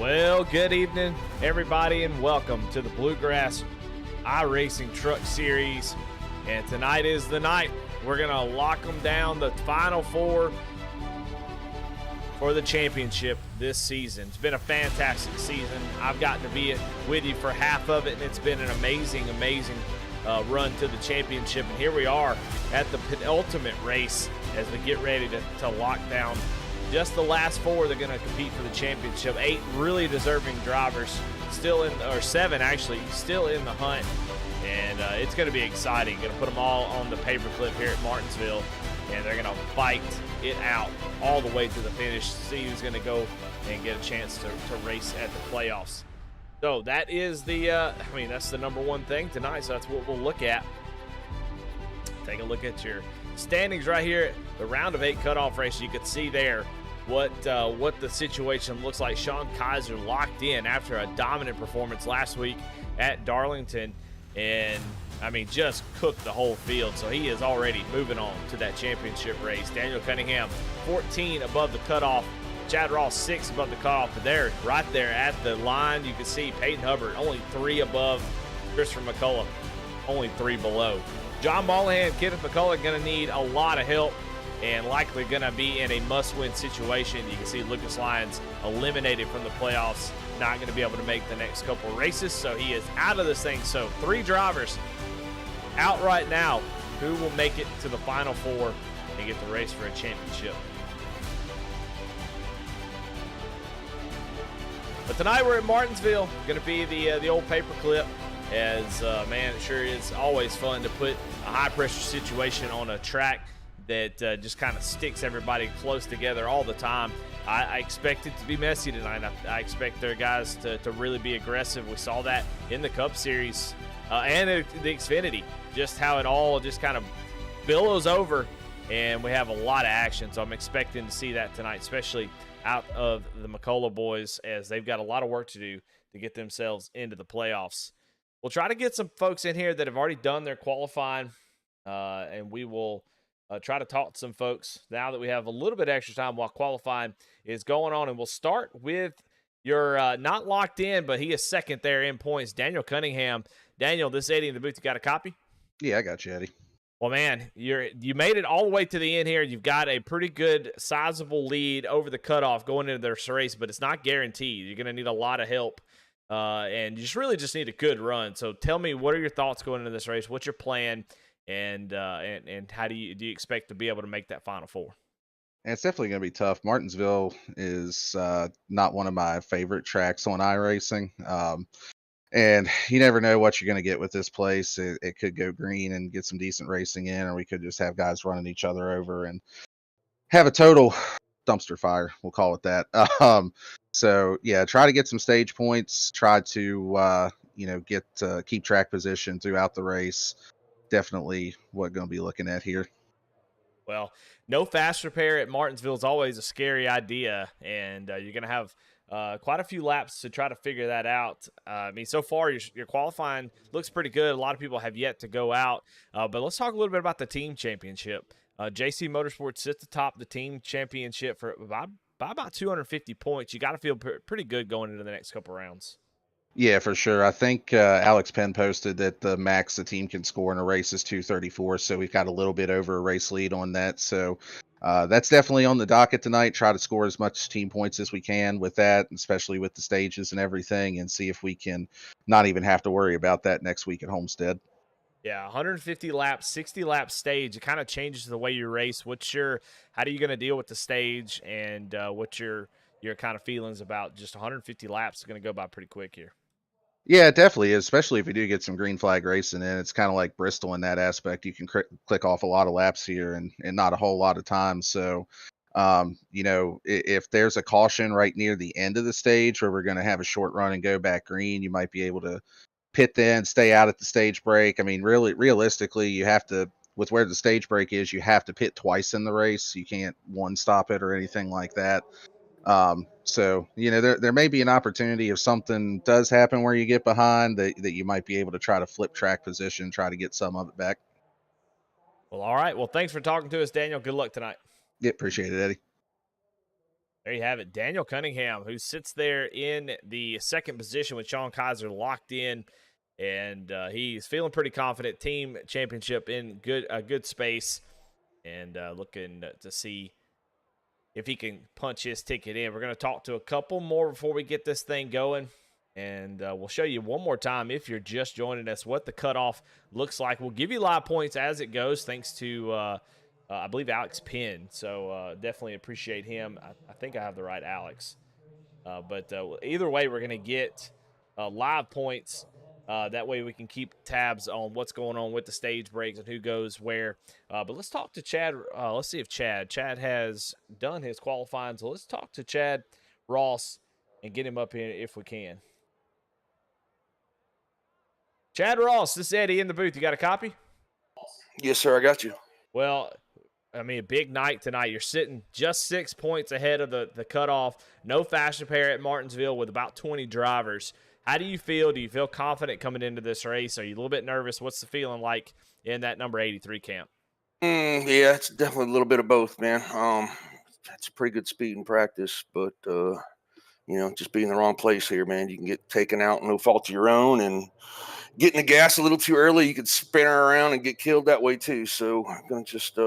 Well, good evening, everybody, and welcome to the Bluegrass Iracing Truck Series. And tonight is the night. We're going to lock them down, the final four for the championship this season. It's been a fantastic season. I've gotten to be with you for half of it, and it's been an amazing run to the championship. And here we are at the penultimate race as we get ready to lock down just the last four that are going to compete for the championship. 8 really deserving drivers still in, or 7 actually, still in the hunt. And it's going to be exciting. Going to put them all on the paperclip here at Martinsville, and they're going to fight it out all the way to the finish, see who's going to go and get a chance to race at the playoffs. So that is that's the number one thing tonight, so that's what we'll look at. Take a look at your standings right here, the round of 8 cutoff race. You can see there what the situation looks like. Sean Kaiser locked in after a dominant performance last week at Darlington, and just cooked the whole field. So he is already moving on to that championship race. Daniel Cunningham 14 above the cutoff. Chad Ross 6 above the cutoff. But there, right there at the line, you can see Peyton Hubbard only 3 above. Christopher McCullough only 3 below. John Mollahan, Kenneth McCullough going to need a lot of help and likely going to be in a must-win situation. You can see Lucas Lyons eliminated from the playoffs, not going to be able to make the next couple races, so he is out of this thing. So 3 drivers out right now who will make it to the final 4 and get the race for a championship. But tonight we're at Martinsville, going to be the old paperclip. As it sure is always fun to put a high-pressure situation on a track that just kind of sticks everybody close together all the time. I expect it to be messy tonight. I expect their guys to really be aggressive. We saw that in the Cup Series and the Xfinity, just how it all just kind of billows over, and we have a lot of action. So I'm expecting to see that tonight, especially out of the McCullough boys, as they've got a lot of work to do to get themselves into the playoffs. We'll try to get some folks in here that have already done their qualifying, and we will try to talk to some folks now that we have a little bit extra time while qualifying is going on. And we'll start with your not locked in, but he is second there in points, Daniel Cunningham. Daniel, this Eddie in the booth, you got a copy? Yeah, I got you, Eddie. Well, man, you made it all the way to the end here. You've got a pretty good, sizable lead over the cutoff going into this race, but it's not guaranteed. You're going to need a lot of help. And you just need a good run. So tell me, what are your thoughts going into this race? What's your plan, and how do you expect to be able to make that final 4? And it's definitely going to be tough. Martinsville is not one of my favorite tracks on iRacing. And you never know what you're going to get with this place. It could go green and get some decent racing in, or we could just have guys running each other over and have a total dumpster fire. We'll call it that. So yeah, try to get some stage points. Try to keep track position throughout the race. Definitely what going to be looking at here. Well, no fast repair at Martinsville is always a scary idea, and you're going to have quite a few laps to try to figure that out. So far your qualifying looks pretty good. A lot of people have yet to go out, but let's talk a little bit about the team championship. JC Motorsports sits atop the team championship by about 250 points. You got to feel pretty good going into the next couple rounds. Yeah, for sure. I think Alex Penn posted that the max the team can score in a race is 234, so we've got a little bit over a race lead on that. So that's definitely on the docket tonight. Try to score as much team points as we can with that, especially with the stages and everything, and see if we can not even have to worry about that next week at Homestead. Yeah, 150 laps, 60 lap stage. It kind of changes the way you race. How are you going to deal with the stage, and what's your kind of feelings about just 150 laps? Is going to go by pretty quick here. Yeah, it definitely is, especially if we do get some green flag racing in. It's kind of like Bristol in that aspect. You can click off a lot of laps here and not a whole lot of time. So, if there's a caution right near the end of the stage where we're going to have a short run and go back green, you might be able to pit then, stay out at the stage break. Really, realistically, you have to, with where the stage break is, you have to pit twice in the race. You can't one stop it or anything like that. So there may be an opportunity if something does happen where you get behind that you might be able to try to flip track position, try to get some of it back. Well, all right. Well, thanks for talking to us, Daniel. Good luck tonight. Yeah, appreciate it, Eddie. There you have it. Daniel Cunningham, who sits there in the second position with Sean Kaiser locked in, and he's feeling pretty confident. Team championship in good space, and looking to see if he can punch his ticket in. We're going to talk to a couple more before we get this thing going, and we'll show you one more time, if you're just joining us, what the cutoff looks like. We'll give you live points as it goes, thanks to I believe Alex Penn, so definitely appreciate him. I think I have the right Alex. But either way, we're going to get live points. That way we can keep tabs on what's going on with the stage breaks and who goes where. But let's talk to Chad. Let's see if Chad has done his qualifying. So let's talk to Chad Ross and get him up here if we can. Chad Ross, this is Eddie in the booth. You got a copy? Yes, sir. I got you. Well, I mean, a big night tonight. You're sitting just 6 points ahead of the cutoff. No fashion pair at Martinsville with about 20 drivers. How do you feel? Do you feel confident coming into this race? Are you a little bit nervous? What's the feeling like in that number 83 camp? Yeah, it's definitely a little bit of both, man. That's a pretty good speed in practice, but just being in the wrong place here, man, you can get taken out, no fault of your own, and getting the gas a little too early, you could spin around and get killed that way too. So I'm gonna just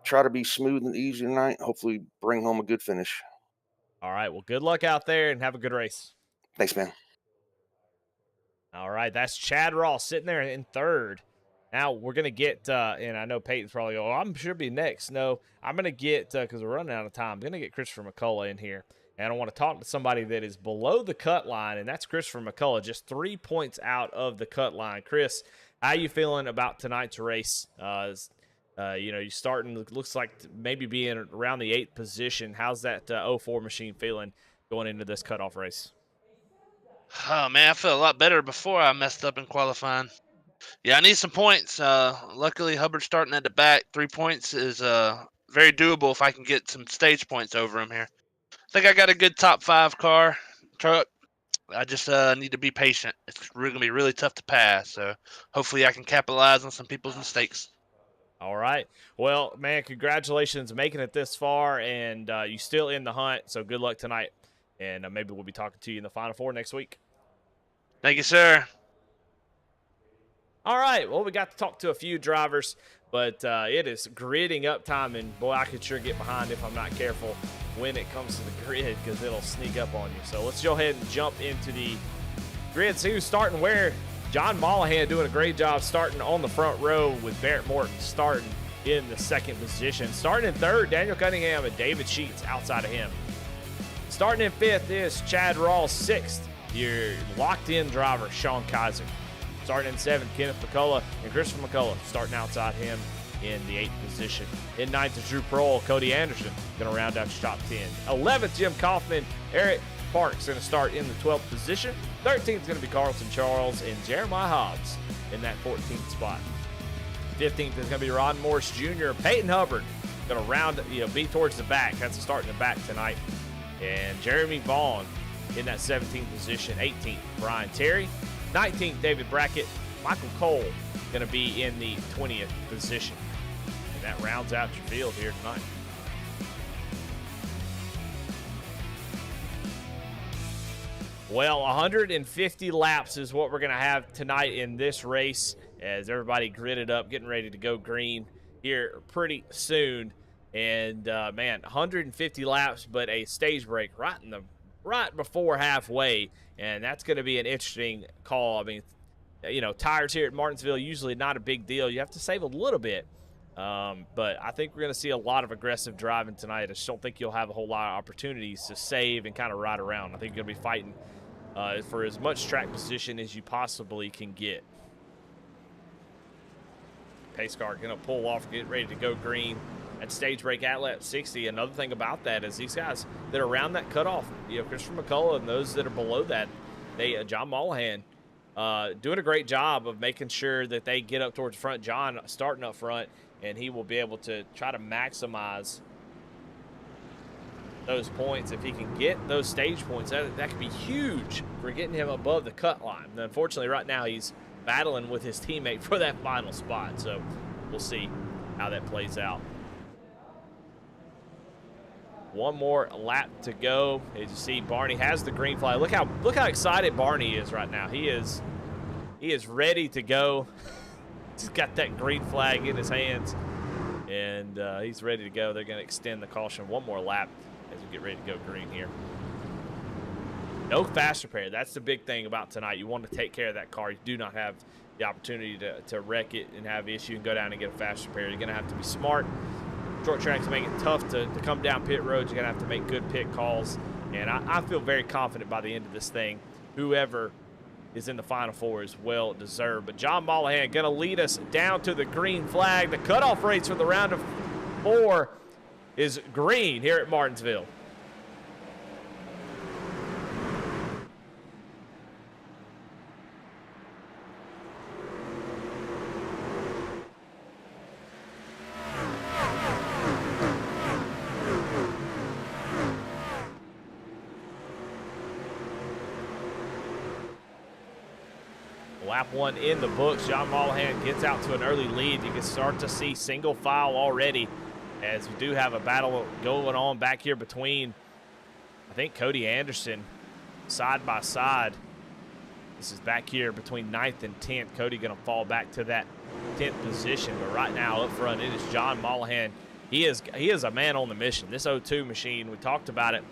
try to be smooth and easy tonight. Hopefully, bring home a good finish. All right. Well, good luck out there and have a good race. Thanks, man. All right, that's Chad Ross sitting there in third. Now we're going to get, and I know Peyton's probably going, I'm sure be next. No, I'm going to get, because we're running out of time, I'm going to get Christopher McCullough in here. And I want to talk to somebody that is below the cut line, and that's Christopher McCullough, just 3 points out of the cut line. Chris, how you feeling about tonight's race? You starting, looks like maybe being around the 8th position. How's that 04 machine feeling going into this cutoff race? Oh, man, I felt a lot better before I messed up in qualifying. Yeah, I need some points. Luckily, Hubbard's starting at the back. 3 points is very doable if I can get some stage points over him here. I think I got a good top 5 truck. I just need to be patient. It's going to be really tough to pass, so hopefully I can capitalize on some people's mistakes. All right. Well, man, congratulations making it this far, and you still in the hunt, so good luck tonight. And maybe we'll be talking to you in the Final Four next week. Thank you, sir. All right. Well, we got to talk to a few drivers, but it is gridding up time, and boy, I could sure get behind if I'm not careful when it comes to the grid, because it'll sneak up on you. So let's go ahead and jump into the grid. See who's starting where. John Mollahan doing a great job starting on the front row with Barrett Morton starting in the second position. Starting in third, Daniel Cunningham and David Sheets outside of him. Starting in fifth is Chad Rawls. Sixth, your locked-in driver, Sean Kaiser. Starting in seventh, Kenneth McCullough and Christopher McCullough starting outside him in the 8th position. In 9th is Drew Prohl. Cody Anderson going to round out your top 10. 11th, Jim Kaufman. Eric Parks going to start in the 12th position. 13th is going to be Carlton Charles and Jeremiah Hobbs in that 14th spot. 15th is going to be Ron Morris Jr. Peyton Hubbard going to round, be towards the back. That's a start in the back tonight. And Jeremy Vaughn in that 17th position. 18th, Brian Terry. 19th, David Brackett. Michael Cole going to be in the 20th position. And that rounds out your field here tonight. Well, 150 laps is what we're going to have tonight in this race as everybody gridded up, getting ready to go green here pretty soon. And, man, 150 laps, but a stage break right before halfway, and that's going to be an interesting call. I mean, tires here at Martinsville usually not a big deal. You have to save a little bit, but I think we're going to see a lot of aggressive driving tonight. I just don't think you'll have a whole lot of opportunities to save and kind of ride around. I think you're going to be fighting for as much track position as you possibly can get. Pace car going to pull off, get ready to go green at stage break at lap 60. Another thing about that is these guys that are around that cutoff, Christopher McCullough and those that are below that, John Mollahan, doing a great job of making sure that they get up towards the front. John starting up front, and he will be able to try to maximize those points. If he can get those stage points, that could be huge for getting him above the cut line. And unfortunately, right now he's battling with his teammate for that final spot, so we'll see how that plays out. One more lap to go. As you see, Barney has the green flag. Look how excited Barney is right now. He is ready to go. He's got that green flag in his hands, and he's ready to go. They're going to extend the caution one more lap as we get ready to go green here. No fast repair. That's the big thing about tonight. You want to take care of that car. You do not have the opportunity to wreck it and have issue and go down and get a fast repair. You're going to have to be smart. Short tracks make it tough to come down pit roads. You're going to have to make good pit calls. And I feel very confident by the end of this thing, whoever is in the Final Four is well deserved. But John Mollahan going to lead us down to the green flag. The cutoff rates for the round of 4 is green here at Martinsville. Lap 1 in the books. John Mollahan gets out to an early lead. You can start to see single file already, as we do have a battle going on back here between, I think, Cody Anderson side by side. This is back here between 9th and 10th. Cody going to fall back to that 10th position, but right now up front it is John Mollahan. He is a man on the mission. This 02 machine, we talked about it,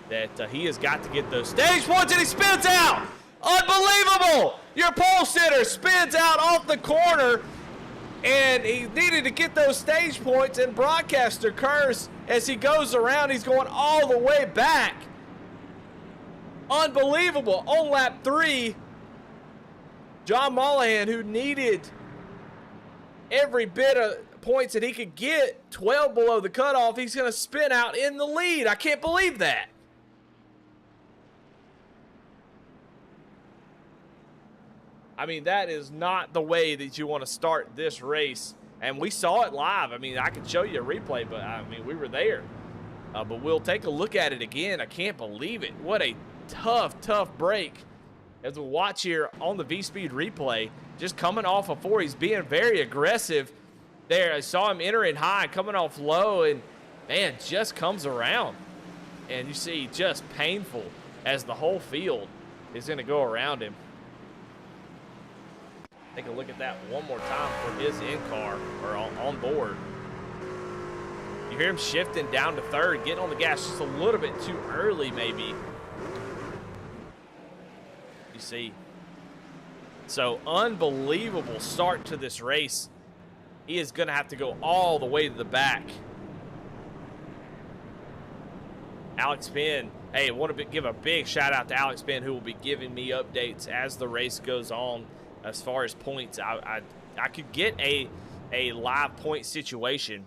that he has got to get those stage points, and he spins out. Unbelievable! Your pole sitter spins out off the corner, and he needed to get those stage points, and broadcaster Curse, as he goes around, he's going all the way back. Unbelievable. On lap 3, John Mollahan, who needed every bit of points that he could get, 12 below the cutoff, he's going to spin out in the lead. I can't believe that. I mean, that is not the way that you want to start this race. And we saw it live. I mean, I could show you a replay, but I mean, we were there. But we'll take a look at it again. I can't believe it. What a tough, tough break. As we watch here on the V-Speed replay, just coming off of 4, he's being very aggressive there. I saw him entering high, coming off low, and man, just comes around. And you see just painful as the whole field is going to go around him. Take a look at that one more time for his in-car, or on board. You hear him shifting down to 3rd, getting on the gas just a little bit too early, maybe. You see. So, unbelievable start to this race. He is going to have to go all the way to the back. Alex Penn. Hey, I want to give a big shout out to Alex Penn, who will be giving me updates as the race goes on. As far as points, I could get a live point situation,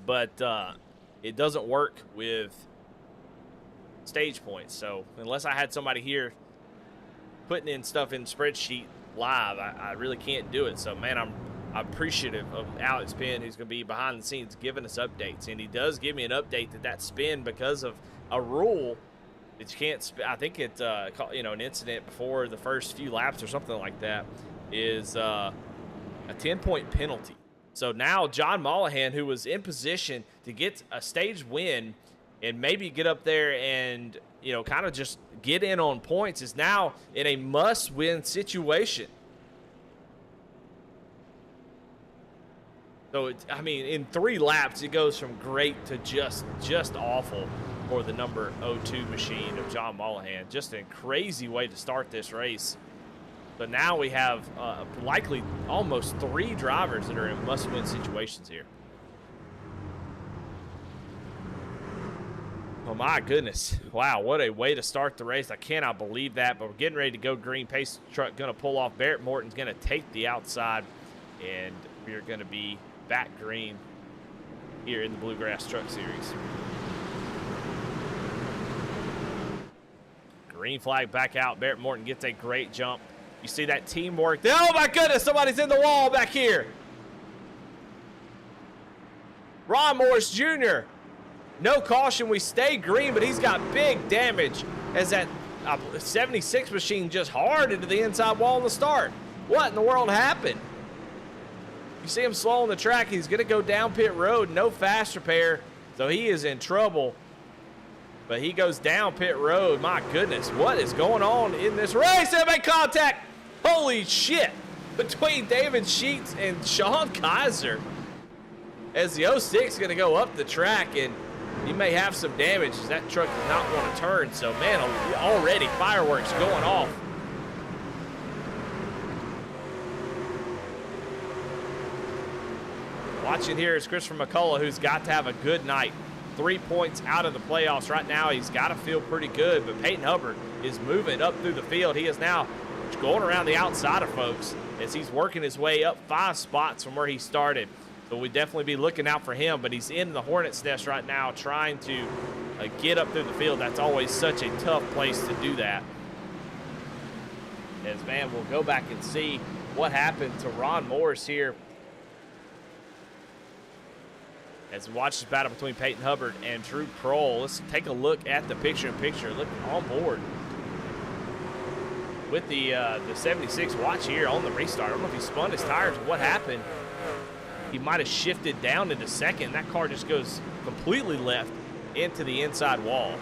but it doesn't work with stage points. So unless I had somebody here putting in stuff in spreadsheet live, I really can't do it. So man, I'm appreciative of Alex Penn, who's going to be behind the scenes giving us updates, and he does give me an update that spin, because of a rule that you can't, I think it, an incident before the first few laps or something like that, is a 10-point penalty. So now John Mollahan, who was in position to get a stage win and maybe get up there and, kind of just get in on points, is now in a must-win situation. So, in 3 laps, it goes from great to just awful for the number 02 machine of John Mollahan. Just a crazy way to start this race. But now we have likely almost 3 drivers that are in must-win situations here. Oh my goodness. Wow, what a way to start the race. I cannot believe that, but we're getting ready to go green. Pace truck going to pull off. Barrett Morton's going to take the outside, and we're going to be back green here in the Bluegrass Truck Series. Green flag back out. Barrett Morton gets a great jump. You see that teamwork. Oh my goodness, somebody's in the wall back here. Ron Morris Jr. No caution. We stay green, but he's got big damage as that 76 machine just hard into the inside wall in the start. What in the world happened? You see him slowing the track. He's going to go down pit road. No fast repair. So he is in trouble, but he goes down pit road. My goodness, what is going on in this race? They make contact. Holy shit. Between David Sheets and Sean Kaiser, as the 06 is going to go up the track, and he may have some damage as that truck does not want to turn. So, man, already fireworks going off. Watching here is Christopher McCullough, who's got to have a good night. 3 points out of the playoffs right now. He's got to feel pretty good, but Peyton Hubbard is moving up through the field. He is now going around the outside of folks as he's working his way up 5 spots from where he started. So we'd definitely be looking out for him, but he's in the hornet's nest right now trying to get up through the field. That's always such a tough place to do that. As, man, we'll go back and see what happened to Ron Morris here as we watch this battle between Peyton Hubbard and Drew Prohl. Let's take a look at the picture-in-picture. Look on board with the 76 watch here on the restart. I don't know if he spun his tires or what happened. He might have shifted down into second. That car just goes completely left into the inside wall.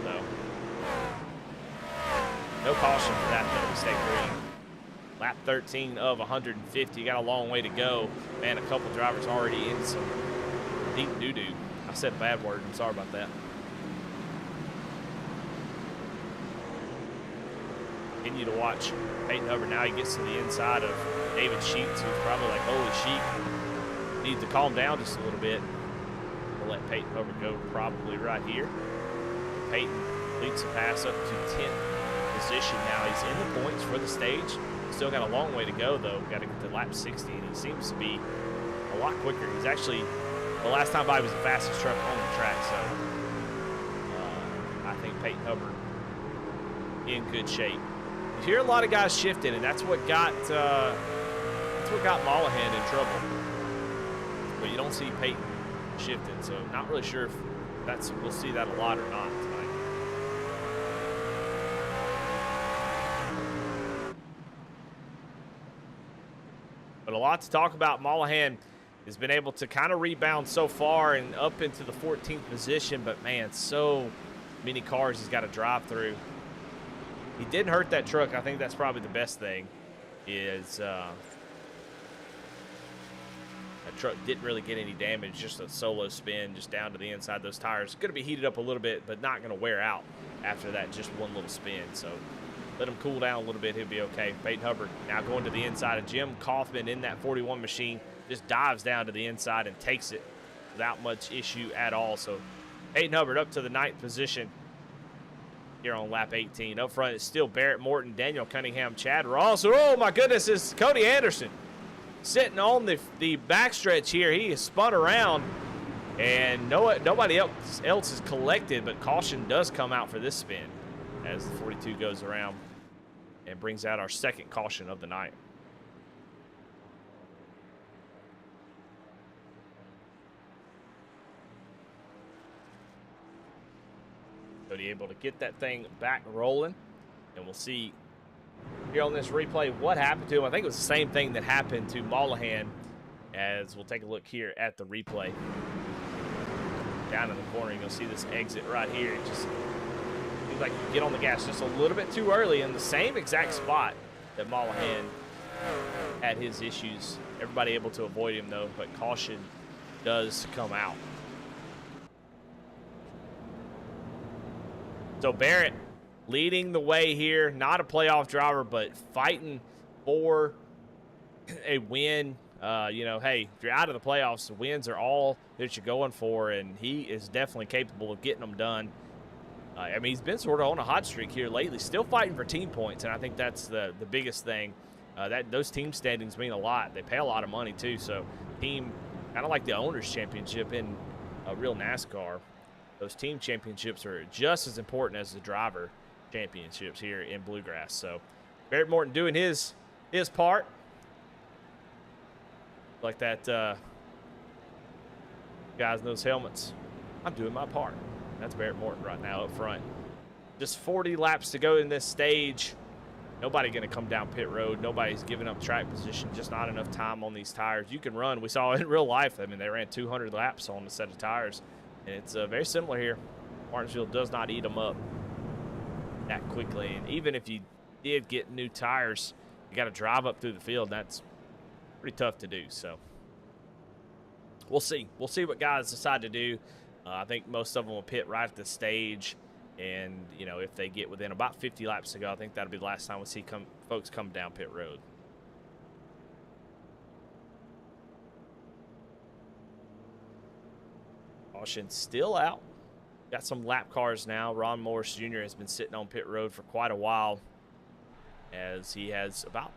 So, no caution for that, though. We stay green. Lap 13 of 150. Got a long way to go. Man, a couple drivers already in some deep doo-doo. I said a bad word. I'm sorry about that. Continue to watch Peyton Hubbard. Now he gets to the inside of David Sheets, who's probably like, holy sheep, needs to calm down just a little bit. We'll let Peyton Hubbard go probably right here. Peyton leads the pass up to 10th position now. He's in the points for the stage. Still got a long way to go, though. Got to get to lap 60, and he seems to be a lot quicker. He's actually, the last time by, was the fastest truck on the track, so I think Peyton Hubbard in good shape. You hear a lot of guys shifting, and that's what got Mollahan in trouble. But you don't see Peyton shifting, so not really sure if we'll see that a lot or not tonight. But a lot to talk about. Mollahan has been able to kind of rebound so far and up into the 14th position, but man, so many cars he's got to drive through. He didn't hurt that truck. I think that's probably the best thing, is that truck didn't really get any damage, just a solo spin just down to the inside. Those tires going to be heated up a little bit, but not going to wear out after that just one little spin. So let him cool down a little bit. He'll be okay. Peyton Hubbard now going to the inside of Jim Kaufman in that 41 machine. Just dives down to the inside and takes it without much issue at all. So Peyton Hubbard up to the 9th position here on lap 18. Up front, it's still Barrett Morton, Daniel Cunningham, Chad Ross. Oh, my goodness, it's Cody Anderson sitting on the backstretch here. He is spun around, and nobody else is collected, but caution does come out for this spin as the 42 goes around and brings out our second caution of the night. Cody able to get that thing back rolling, and we'll see here on this replay what happened to him. I think it was the same thing that happened to Mollahan, as we'll take a look here at the replay. Down in the corner, you're going to see this exit right here. It just seems like you get on the gas just a little bit too early in the same exact spot that Mollahan had his issues. Everybody able to avoid him, though, but caution does come out. So Barrett leading the way here, not a playoff driver, but fighting for a win. You know, hey, if you're out of the playoffs, the wins are all that you're going for, and he is definitely capable of getting them done. I mean, he's been sort of on a hot streak here lately, still fighting for team points, and I think that's the biggest thing. Those team standings mean a lot. They pay a lot of money, too, so team, kind of like the Owners' Championship in a real NASCAR. Those team championships are just as important as the driver championships here in Bluegrass. So Barrett Morton doing his part. Like that guys in those helmets. I'm doing my part. That's Barrett Morton right now up front. Just 40 laps to go in this stage Nobody going to come down pit road. Nobody's giving up track position. Just not enough time on these tires. You can run. We saw in real life. I mean, they ran 200 laps on a set of tires. And it's very similar here. Martinsville does not eat them up that quickly. And even if you did get new tires, you got to drive up through the field. That's pretty tough to do. So we'll see. We'll see what guys decide to do. I think most of them will pit right at the stage. And, you know, if they get within about 50 laps to go, I think that'll be the last time we'll see folks come down pit road. Caution still out. Got some lap cars now. Ron Morris Jr. has been sitting on pit road for quite a while, as he has about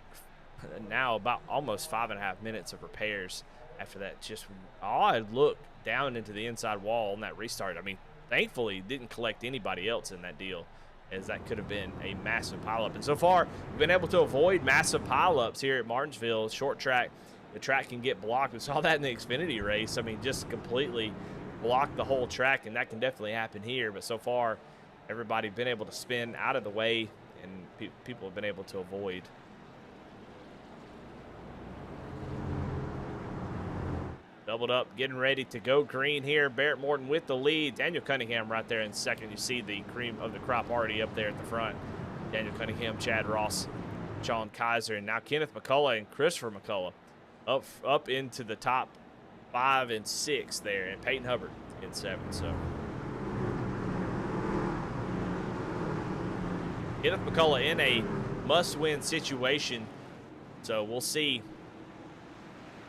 almost 5.5 minutes of repairs after that just odd look down into the inside wall on that restart. I mean, thankfully, didn't collect anybody else in that deal, as that could have been a massive pileup. And so far, we've been able to avoid massive pileups here at Martinsville. Short track, the track can get blocked. We saw that in the Xfinity race. I mean, just completely blocked the whole track, and that can definitely happen here. But so far, everybody been able to spin out of the way, and people have been able to avoid. Doubled up, getting ready to go green here. Barrett Morton with the lead. Daniel Cunningham right there in second. You see the cream of the crop already up there at the front. Daniel Cunningham, Chad Ross, Sean Kaiser, and now Kenneth McCullough and Christopher McCullough up into the top 5 and 6 there, and Peyton Hubbard in 7. So Kenneth McCullough in a must-win situation. So we'll see.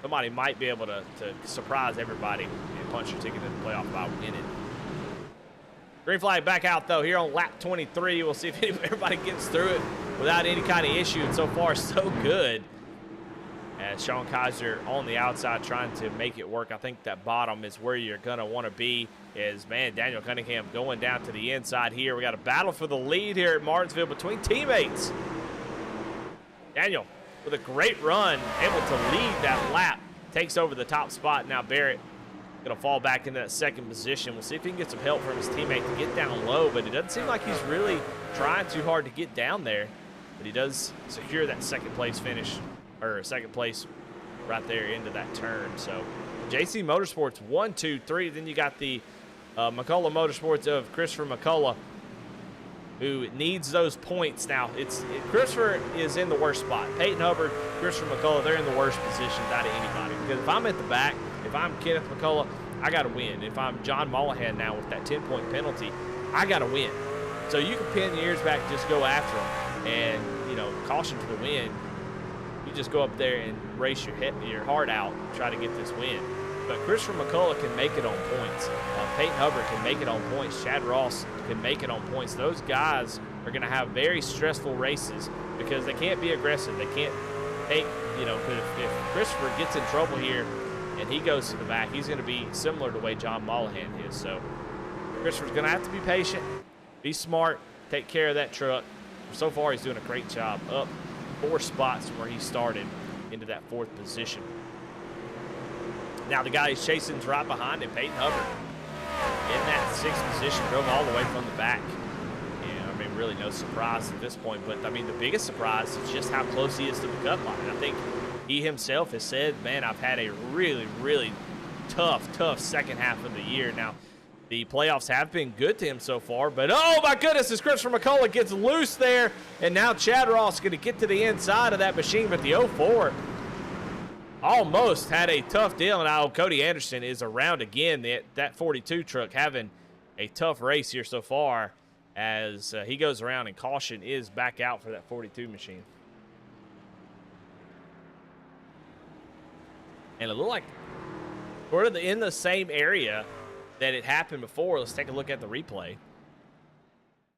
Somebody might be able to surprise everybody and punch your ticket to the playoff by winning. Green flag back out, though, here on lap 23. We'll see if everybody gets through it without any kind of issue. And so far, so good. As Sean Kaiser on the outside trying to make it work. I think that bottom is where you're going to want to be. Man, Daniel Cunningham going down to the inside here. We got a battle for the lead here at Martinsville between teammates. Daniel, with a great run, able to lead that lap, takes over the top spot. Now Barrett going to fall back into that second position. We'll see if he can get some help from his teammate to get down low, but it doesn't seem like he's really trying too hard to get down there. But he does secure that second place finish, or second place right there into that turn. So JC Motorsports 1, 2, 3. Then you got the McCullough Motorsports of Christopher McCullough, who needs those points now. Christopher is in the worst spot. Peyton Hubbard, Christopher McCullough, they're in the worst positions out of anybody. Because if I'm at the back, if I'm Kenneth McCullough, I got to win. If I'm John Mullahan now with that 10-point penalty, I got to win. So you can pin your ears back, just go after them, and, you know, caution to the wind. You just go up there and race your heart out, try to get this win. But Christopher McCullough can make it on points. Peyton Hubbard can make it on points. Chad Ross can make it on points. Those guys are going to have very stressful races because they can't be aggressive. They can't take, you know, if Christopher gets in trouble here and he goes to the back, he's going to be similar to the way John Mullahan is. So Christopher's going to have to be patient, be smart, take care of that truck. So far, he's doing a great job. Up 4 spots where he started into that 4th position. Now the guy he's chasing is right behind him, Peyton Hubbard. In that 6th position, drove all the way from the back. And, I mean, really no surprise at this point. But, I mean, the biggest surprise is just how close he is to the cut line. I think he himself has said, man, I've had a really, really tough second half of the year. Now, the playoffs have been good to him so far. But, oh, my goodness, as Christopher McCullough gets loose there. And now Chad Ross is going to get to the inside of that machine. But the 04 almost had a tough deal. Now Cody Anderson is around again. That 42 truck having a tough race here so far as he goes around, and caution is back out for that 42 machine. And it looked like sort of in the same area that it happened before. Let's take a look at the replay.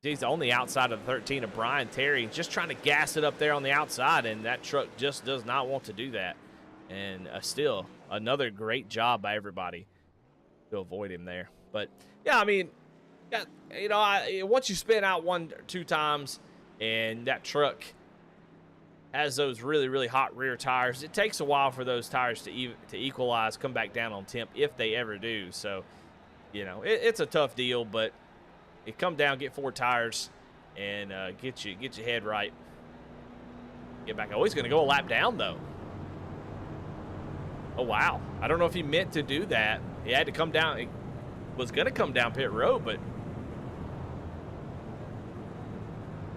He's on the outside of the 13 of Brian Terry, just trying to gas it up there on the outside, and that truck just does not want to do that. And still, another great job by everybody to avoid him there. But, yeah, I mean, yeah, you know, once you spin out 1 or 2 times and that truck has those really, really hot rear tires, it takes a while for those tires to equalize, come back down on temp if they ever do. So, you know, it's a tough deal, but you come down, get 4 tires, and get your head right. Get back. Oh, he's going to go a lap down, though. Oh, wow. I don't know if he meant to do that. He had to come down. He was going to come down pit road, but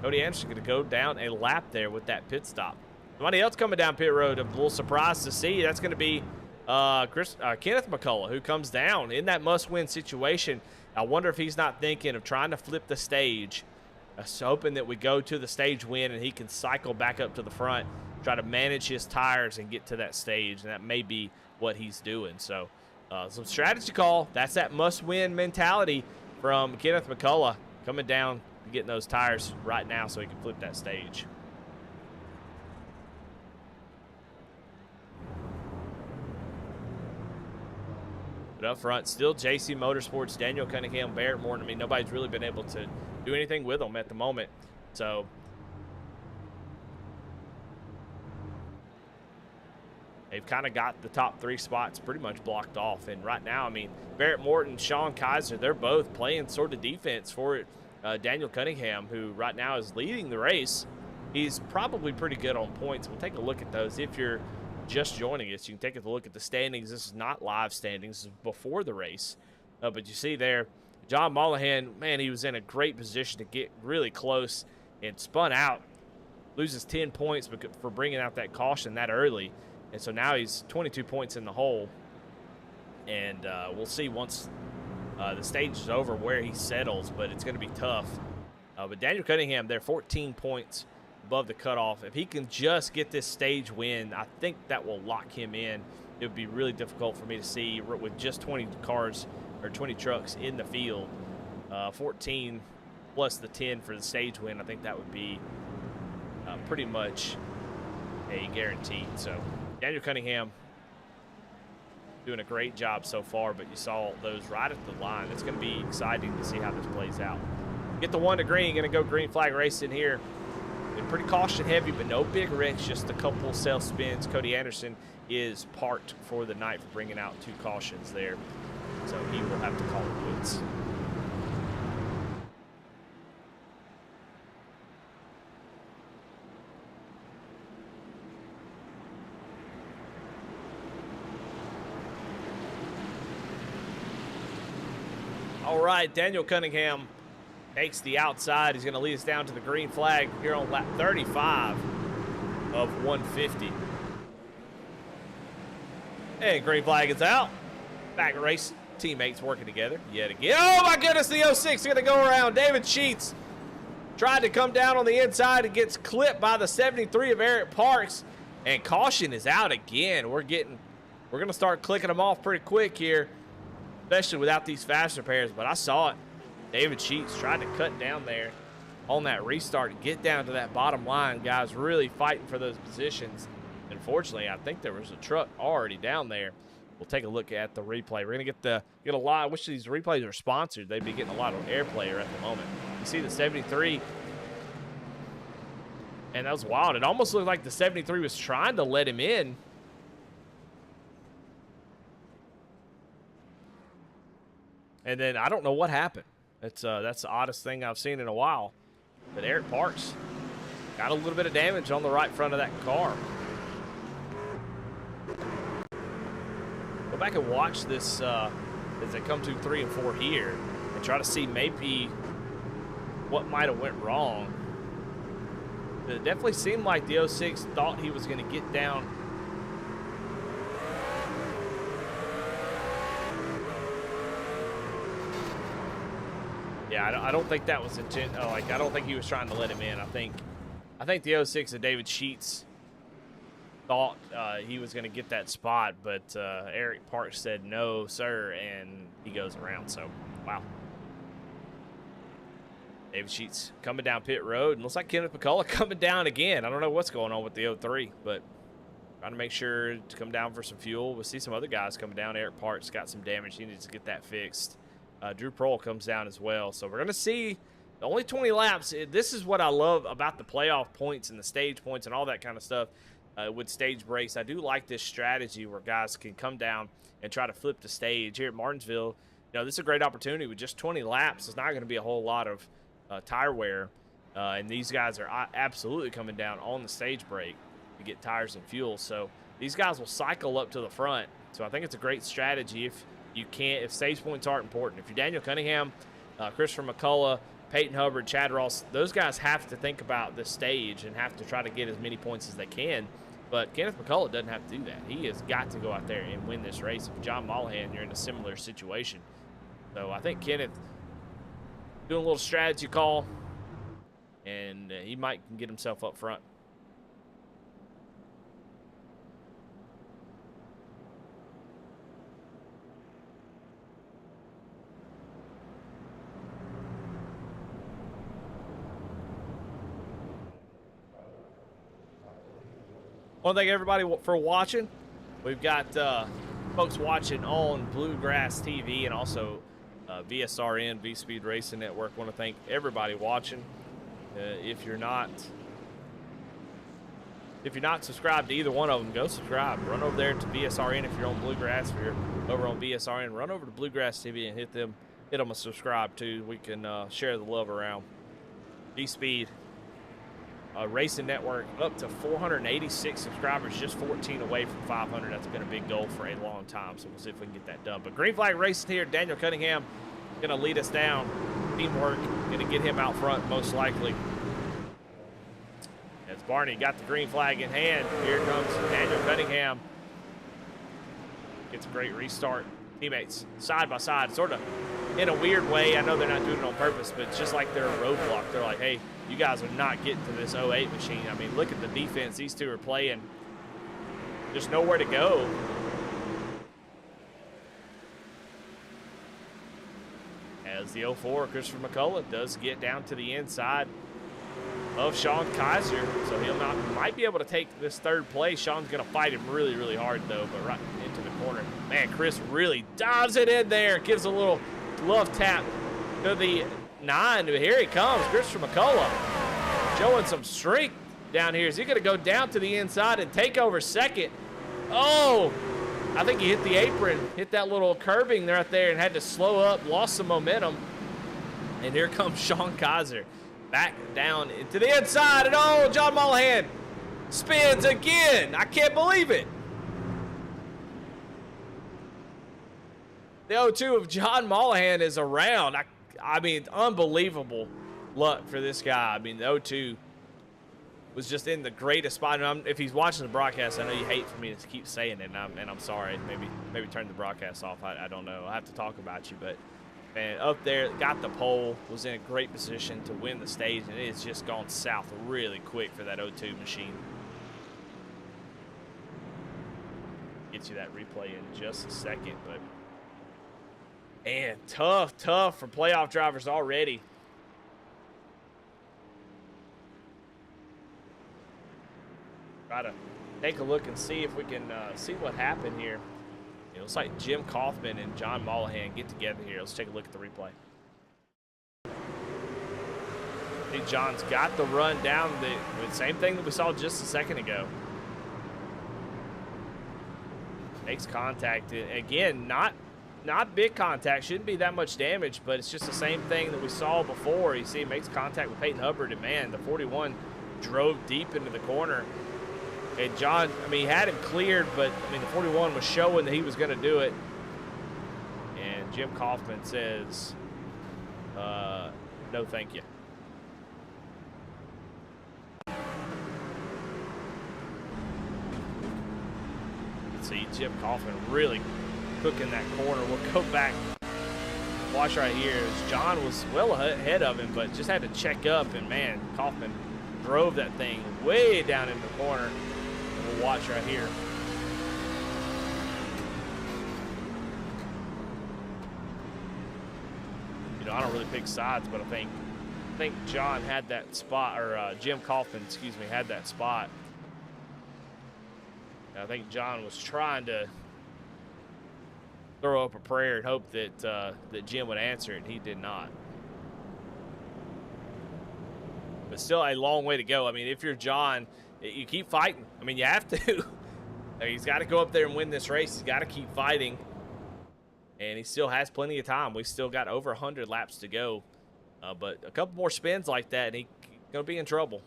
Cody Anderson going to go down a lap there with that pit stop. Somebody else coming down pit road, I'm a little surprised to see. That's going to be Kenneth McCullough, who comes down in that must-win situation. I wonder if he's not thinking of trying to flip the stage, hoping that we go to the stage win and he can cycle back up to the front, try to manage his tires and get to that stage, and that may be what he's doing. So some strategy call. That's that must-win mentality from Kenneth McCullough, coming down and getting those tires right now so he can flip that stage. But up front, still JC Motorsports, Daniel Cunningham, Barrett Morton. I mean, nobody's really been able to do anything with them at the moment. So they've kind of got the top 3 spots pretty much blocked off. And right now, I mean, Barrett Morton, Sean Kaiser, they're both playing sort of defense for Daniel Cunningham, who right now is leading the race. He's probably pretty good on points. We'll take a look at those. If you're just joining us, you can take a look at the standings. This is not live standings. This is before the race. But you see there, John Mollahan, man, he was in a great position to get really close and spun out. Loses 10 points for bringing out that caution that early. And so now he's 22 points in the hole. And we'll see once the stage is over where he settles, but it's going to be tough. But Daniel Cunningham, they're 14 points above the cutoff. If he can just get this stage win, I think that will lock him in. It would be really difficult for me to see with just 20 cars or 20 trucks in the field. 14 plus the 10 for the stage win, I think that would be pretty much a guarantee. So Daniel Cunningham doing a great job so far, but you saw those right at the line. It's going to be exciting to see how this plays out. Get the 1 to green, going to go green flag racing here. Been pretty caution heavy, but no big wrecks, just a couple self spins. Cody Anderson is parked for the night for bringing out 2 cautions there, so he will have to call it quits. All right, Daniel Cunningham makes the outside. He's going to lead us down to the green flag here on lap 35 of 150. And green flag is out. Back race. Teammates working together yet again. Oh, my goodness, the 06 is going to go around. David Sheets tried to come down on the inside and gets clipped by the 73 of Eric Parks. And caution is out again. We're going to start clicking them off pretty quick here, especially without these fast repairs. But I saw it. David Sheets tried to cut down there on that restart and get down to that bottom line. Guys really fighting for those positions. Unfortunately, I think there was a truck already down there. We'll take a look at the replay. We're going to get a lot. I wish these replays were sponsored. They'd be getting a lot of airplay at the moment. You see the 73. And that was wild. It almost looked like the 73 was trying to let him in. And then I don't know what happened. That's the oddest thing I've seen in a while. But Eric Parks got a little bit of damage on the right front of that car. Go back and watch this as they come to 3 and 4 here and try to see maybe what might have went wrong. It definitely seemed like the 06 thought he was going to get down. Yeah, I don't think that was intent. Like, I don't think he was trying to let him in. I think the 06 of David Sheets thought he was going to get that spot, but Eric Parks said no, sir, and he goes around. So, wow. David Sheets coming down pit road, and looks like Kenneth McCullough coming down again. I don't know what's going on with the 03, but trying to make sure to come down for some fuel. We'll see some other guys coming down. Eric Parks got some damage. He needs to get that fixed. Drew Prohl comes down as well. So we're going to see only 20 laps. This is what I love about the playoff points and the stage points and all that kind of stuff with stage breaks. I do like this strategy where guys can come down and try to flip the stage. Here at Martinsville, this is a great opportunity. With just 20 laps, it's not going to be a whole lot of tire wear. And these guys are absolutely coming down on the stage break. to get tires and fuel. So these guys will cycle up to the front. So I think it's a great strategy if you can't, if stage points aren't important. If you're Daniel Cunningham, Christopher McCullough, Peyton Hubbard, Chad Ross, those guys have to think about the stage and have to try to get as many points as they can. But Kenneth McCullough doesn't have to do that. He has got to go out there and win this race. If John Mollahan, you're in a similar situation. So I think Kenneth doing a little strategy call, and he might get himself up front. I want to thank everybody for watching. We've got folks watching on Bluegrass TV and also VSRN, V-Speed Racing Network. I want to thank everybody watching. If you're not subscribed to either one of them, go subscribe. Run over there to VSRN if you're on Bluegrass. If you're over on VSRN, run over to Bluegrass TV and hit them a subscribe too. We can share the love around. V-Speed Racing Network up to 486 subscribers, just 14 away from 500. That's been a big goal for a long time, so we'll see if we can get that done. But Green Flag Racing here, Daniel Cunningham going to lead us down. Teamwork going to get him out front most likely. As Barney got the green flag in hand, here comes Daniel Cunningham. Gets a great restart. Teammates side by side, sort of in a weird way. I know they're not doing it on purpose, but it's just like they're a roadblock. They're like, hey, you guys are not getting to this 08 machine. I mean, look at the defense these two are playing. Just nowhere to go. As the 04, Christopher McCullough does get down to the inside of Sean Kaiser. So might be able to take this third place. Sean's going to fight him really, really hard, though, but right into the corner. Man, Chris really dives it in there. Gives a little glove tap to the 9. Here he comes, Christopher McCullough, showing some strength down here. Is he going to go down to the inside and take over second? Oh, I think he hit the apron, hit that little curbing right there and had to slow up, lost some momentum. And here comes Sean Kaiser back down into the inside. And oh, John Mollahan spins again. I can't believe it. The 0-2 of John Mollahan is around. I mean, unbelievable luck for this guy. I mean, the 0-2 was just in the greatest spot. And if he's watching the broadcast, I know you hate for me to keep saying it, and I'm sorry. Maybe turn the broadcast off. I don't know. I have to talk about you, but man, up there, got the pole, was in a great position to win the stage, and it's just gone south really quick for that 0-2 machine. Get you that replay in just a second, but man, tough for playoff drivers already. Try to take a look and see if we can see what happened here. It looks like Jim Kaufman and John Mollahan get together here. Let's take a look at the replay. I think John's got the run down, the same thing that we saw just a second ago. Makes contact. Again, not big contact. Shouldn't be that much damage, but it's just the same thing that we saw before. You see, he makes contact with Peyton Hubbard, and man, the 41 drove deep into the corner. And John, I mean, he had him cleared, but I mean, the 41 was showing that he was going to do it. And Jim Kaufman says, no, thank you. Let's see, Jim Kaufman really cooking that corner. We'll go back. Watch right here. John was well ahead of him, but just had to check up. And man, Kaufman drove that thing way down in the corner. And we'll watch right here. You know, I don't really pick sides, but I think John had that spot, or Jim Kaufman, excuse me, had that spot. And I think John was trying to throw up a prayer and hope that that Jim would answer it, and he did not. But still a long way to go. I mean, if you're John, you keep fighting. I mean, you have to. I mean, he's got to go up there and win this race. He's got to keep fighting. And he still has plenty of time. We've still got over 100 laps to go. But a couple more spins like that, and he's going to be in trouble.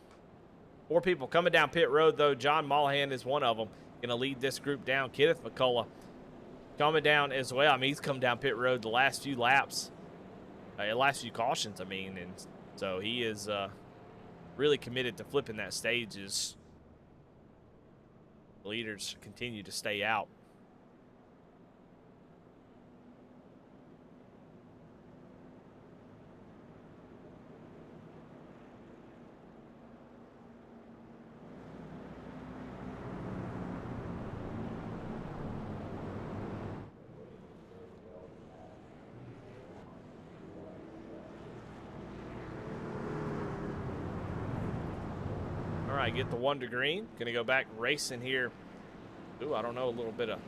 4 people coming down pit road, though. John Mollahan is one of them. Going to lead this group down. Kenneth McCullough coming down as well. I mean, he's come down pit road the last few laps, last few cautions, I mean. And so he is really committed to flipping that stage as the leaders continue to stay out. All right, get the 1 to green. Gonna go back racing here. Ooh, I don't know, a little bit of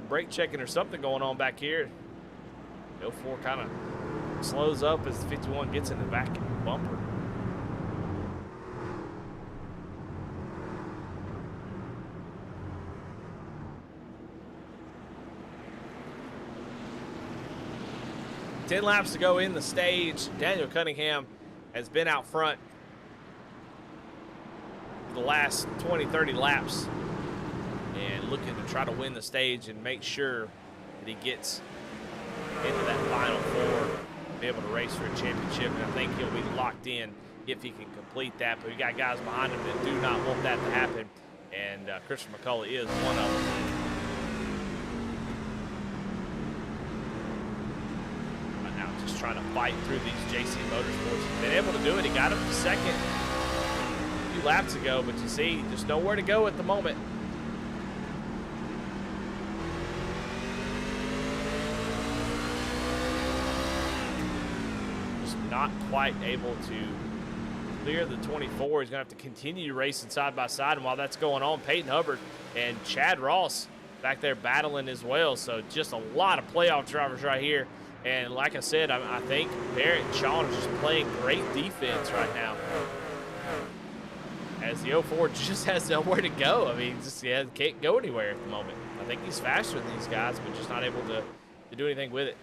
brake checking or something going on back here. 04 kind of slows up as the 51 gets in the back bumper. Ten laps to go in the stage. Daniel Cunningham has been out front the last 20-30 laps and looking to try to win the stage and make sure that he gets into that final 4, be able to race for a championship. And I think he'll be locked in if he can complete that. But we got guys behind him that do not want that to happen, and Christopher McCullough is one of them. Right now, just trying to fight through these JC Motorsports. He's been able to do it. He got him to second a few laps ago, but you see, just nowhere to go at the moment. Just not quite able to clear the 24. He's gonna have to continue racing side by side, and while that's going on, Peyton Hubbard and Chad Ross back there battling as well. So just a lot of playoff drivers right here. And like I said, I think Barrett and Sean are just playing great defense right now, as the 04 just has nowhere to go. I mean, just can't go anywhere at the moment. I think he's faster than these guys, but just not able to do anything with it.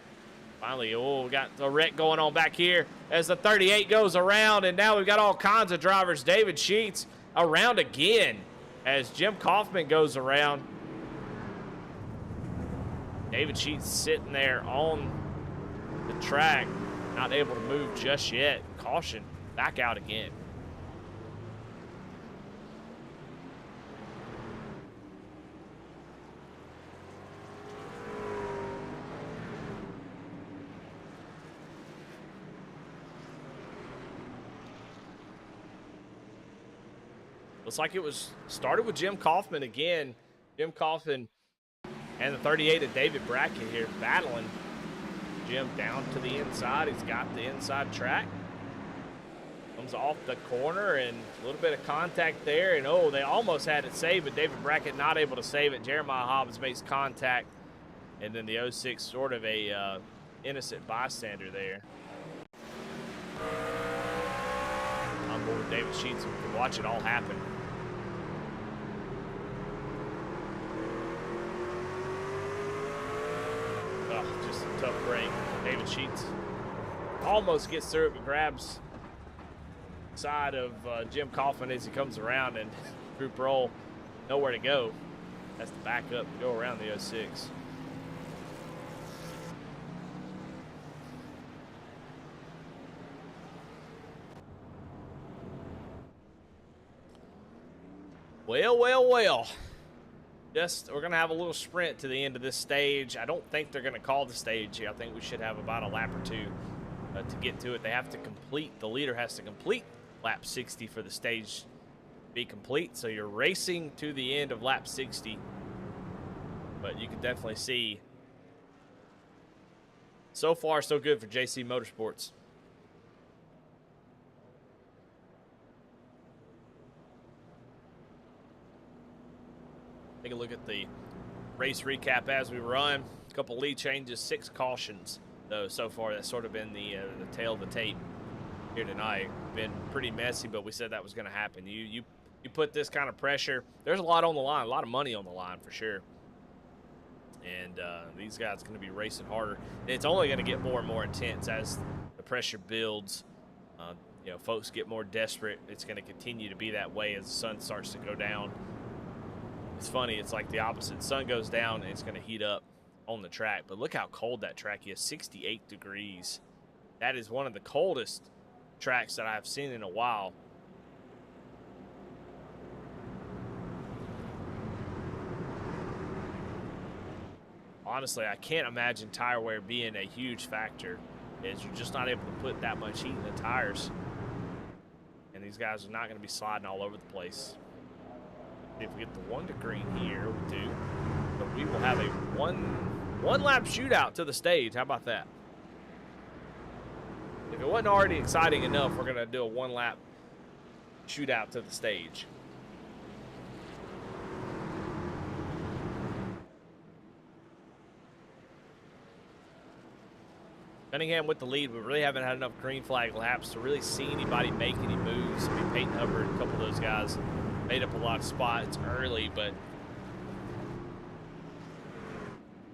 Finally, we got the wreck going on back here as the 38 goes around, and now we've got all kinds of drivers. David Sheets around again as Jim Kaufman goes around. David Sheets sitting there on the track, not able to move just yet. Caution, back out again. Looks like it was started with Jim Kaufman again. Jim Kaufman and the 38 of David Brackett here battling. Jim down to the inside. He's got the inside track. Comes off the corner and a little bit of contact there. And they almost had it saved, but David Brackett not able to save it. Jeremiah Hobbs makes contact. And then the 06 sort of a innocent bystander there. On board with David Sheets. We can watch it all happen. Just a tough break. David Sheets almost gets through it, but grabs side of Jim Kaufman as he comes around, and group roll, nowhere to go. That's the backup to go around the 06. Well. We're going to have a little sprint to the end of this stage. I don't think they're going to call the stage here. I think we should have about a lap or two to get to it. They have to complete, the leader has to complete lap 60 for the stage to be complete. So you're racing to the end of lap 60. But you can definitely see, so far so good for JC Motorsports. Take a look at the race recap as we run. A couple lead changes, 6 cautions, though, so far. That's sort of been the tail of the tape here tonight. Been pretty messy, but we said that was going to happen. You put this kind of pressure, there's a lot on the line, a lot of money on the line for sure. And these guys are going to be racing harder. And it's only going to get more and more intense as the pressure builds. you know, folks get more desperate. It's going to continue to be that way as the sun starts to go down. It's funny, it's like the opposite. Sun goes down and it's going to heat up on the track. But look how cold that track is, 68 degrees. That is one of the coldest tracks that I've seen in a while. Honestly, I can't imagine tire wear being a huge factor, as you're just not able to put that much heat in the tires. And these guys are not going to be sliding all over the place. If we get the 1 to green here, we do. But we will have a one lap shootout to the stage. How about that? If it wasn't already exciting enough, we're going to do a 1 lap shootout to the stage. Cunningham with the lead. We really haven't had enough green flag laps to really see anybody make any moves. I mean, Peyton Hubbard, a couple of those guys made up a lot of spots early, but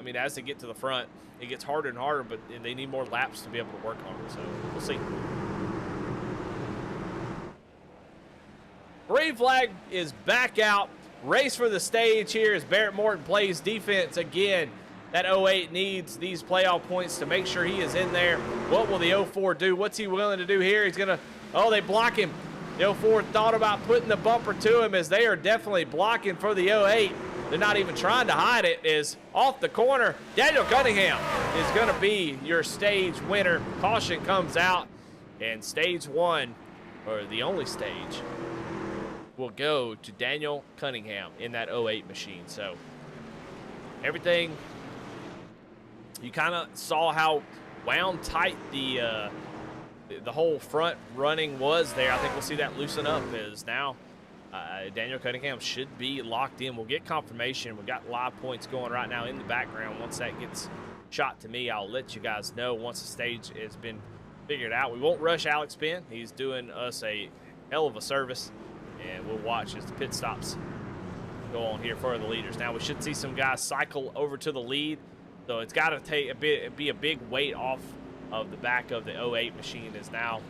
I mean, as they get to the front, it gets harder and harder, but they need more laps to be able to work on it, so we'll see. Green flag is back out. Race for the stage here as Barrett Morton plays defense again. That 08 needs these playoff points to make sure he is in there. What will the 04 do? What's he willing to do here? He's going to, oh, they block him. The 04 thought about putting the bumper to him, as they are definitely blocking for the 08. They're not even trying to hide it. Is off the corner. Daniel Cunningham is going to be your stage winner. Caution comes out, and stage 1, or the only stage, will go to Daniel Cunningham in that 08 machine. So everything, you kind of saw how wound tight the whole front running was there. I think we'll see that loosen up, as now Daniel Cunningham should be locked in. We'll get confirmation. We've got live points going right now in the background. Once that gets shot to me, I'll let you guys know once the stage has been figured out. We won't rush Alex Penn. He's doing us a hell of a service, and we'll watch as the pit stops go on here for the leaders. Now we should see some guys cycle over to the lead, so it's got to be a big weight off of the back of the 08 machine, as now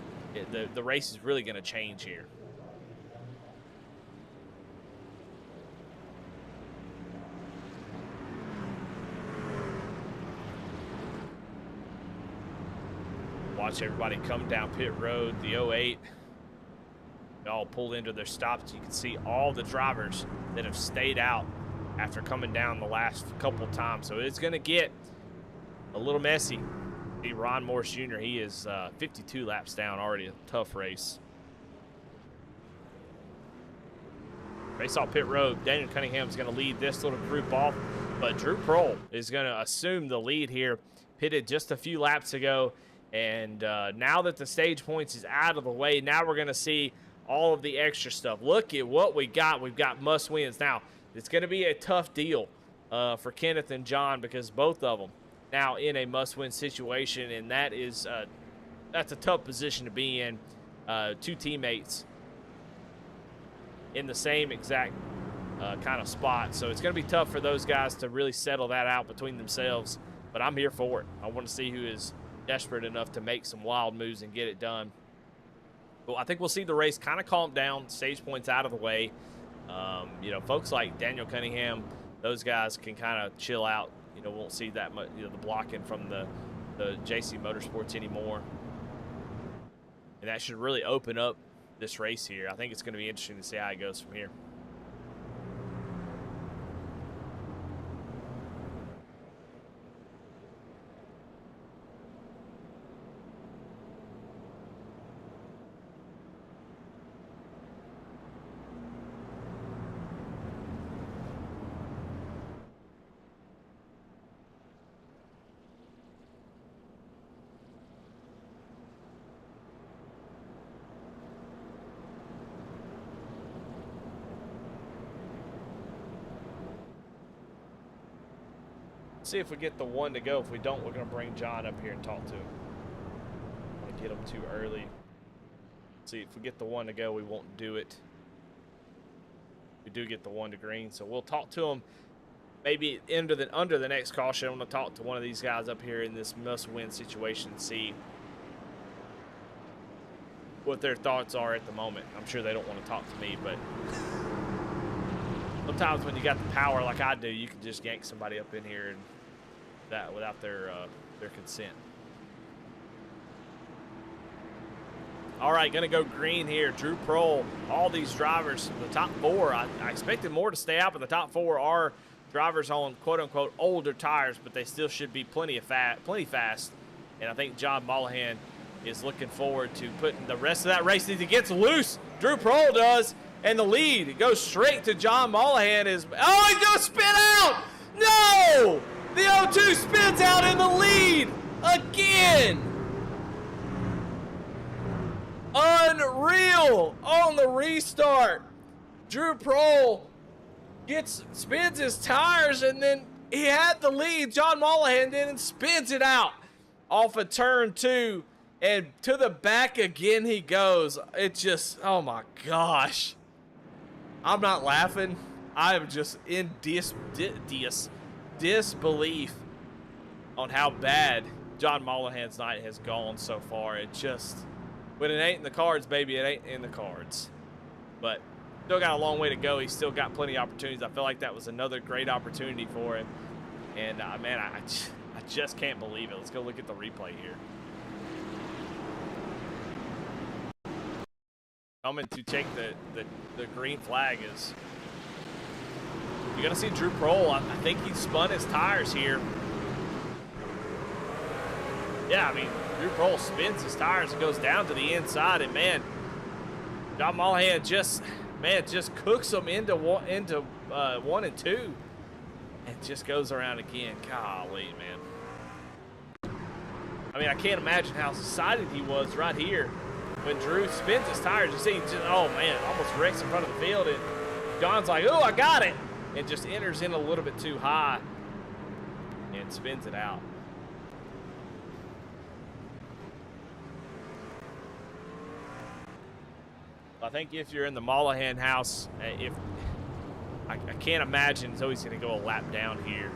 the race is really going to change here. Watch everybody come down pit road. The 08 all pulled into their stops. You can see all the drivers that have stayed out after coming down the last couple of times. So it's going to get a little messy. See Ron Morris Jr., he is 52 laps down already. A tough race. Race off pit road. Daniel Cunningham is going to lead this little group off, but Drew Prohl is going to assume the lead here. Pitted just a few laps ago, and now that the stage points is out of the way, now we're going to see all of the extra stuff. Look at what we got. We've got must wins. Now, it's going to be a tough deal for Kenneth and John, because both of them now in a must-win situation, and that is that's a tough position to be in. Two teammates in the same exact kind of spot, so it's going to be tough for those guys to really settle that out between themselves, but I'm here for it. I want to see who is desperate enough to make some wild moves and get it done. But I think we'll see the race kind of calm down, stage points out of the way. You know, folks like Daniel Cunningham, those guys can kind of chill out. You know, won't see that much, you know, the blocking from the JC Motorsports anymore. And that should really open up this race here. I think it's going to be interesting to see how it goes from here. See if we get the 1 to go. If we don't, we're going to bring John up here and talk to him. I want to get him too early. See if we get the 1 to go, we won't do it. We do get the 1 to green, so we'll talk to him maybe under the next caution. I'm going to talk to one of these guys up here in this must-win situation and see what their thoughts are at the moment. I'm sure they don't want to talk to me, but sometimes when you got the power like I do, you can just yank somebody up in here and that without their consent. All right, gonna go green here. Drew Prohl, all these drivers, the top 4. I expected more to stay out, but the top 4 are drivers on quote-unquote older tires, but they still should be plenty fast. And I think John Mollahan is looking forward to putting the rest of that race. He gets loose. Drew Prohl does, and the lead goes straight to John Mollahan. He's gonna spin out. No, the O2 spins out in the lead again. Unreal on the restart. Drew Prohl spins his tires, and then he had the lead. John Mollahan did and spins it out off of turn 2, and to the back again he goes. It just, oh my gosh. I'm not laughing. I am just in disbelief on how bad John Mollahan's night has gone so far. It just, when it ain't in the cards, baby, it ain't in the cards. But still got a long way to go. He's still got plenty of opportunities. I feel like that was another great opportunity for him. And, man, I just can't believe it. Let's go look at the replay here. Coming to take the green flag is, you're going to see Drew Prohl. I think he spun his tires here. Yeah, I mean, Drew Prohl spins his tires and goes down to the inside, and man, John Mollahan just cooks them into 1 and 2, and just goes around again. Golly, man. I mean, I can't imagine how excited he was right here when Drew spins his tires. You see, he just, oh man, almost wrecks in front of the field, and John's like, oh, I got it, and just enters in a little bit too high and spins it out. I think if you're in the Mollahan house, I can't imagine it's always going to go a lap down here.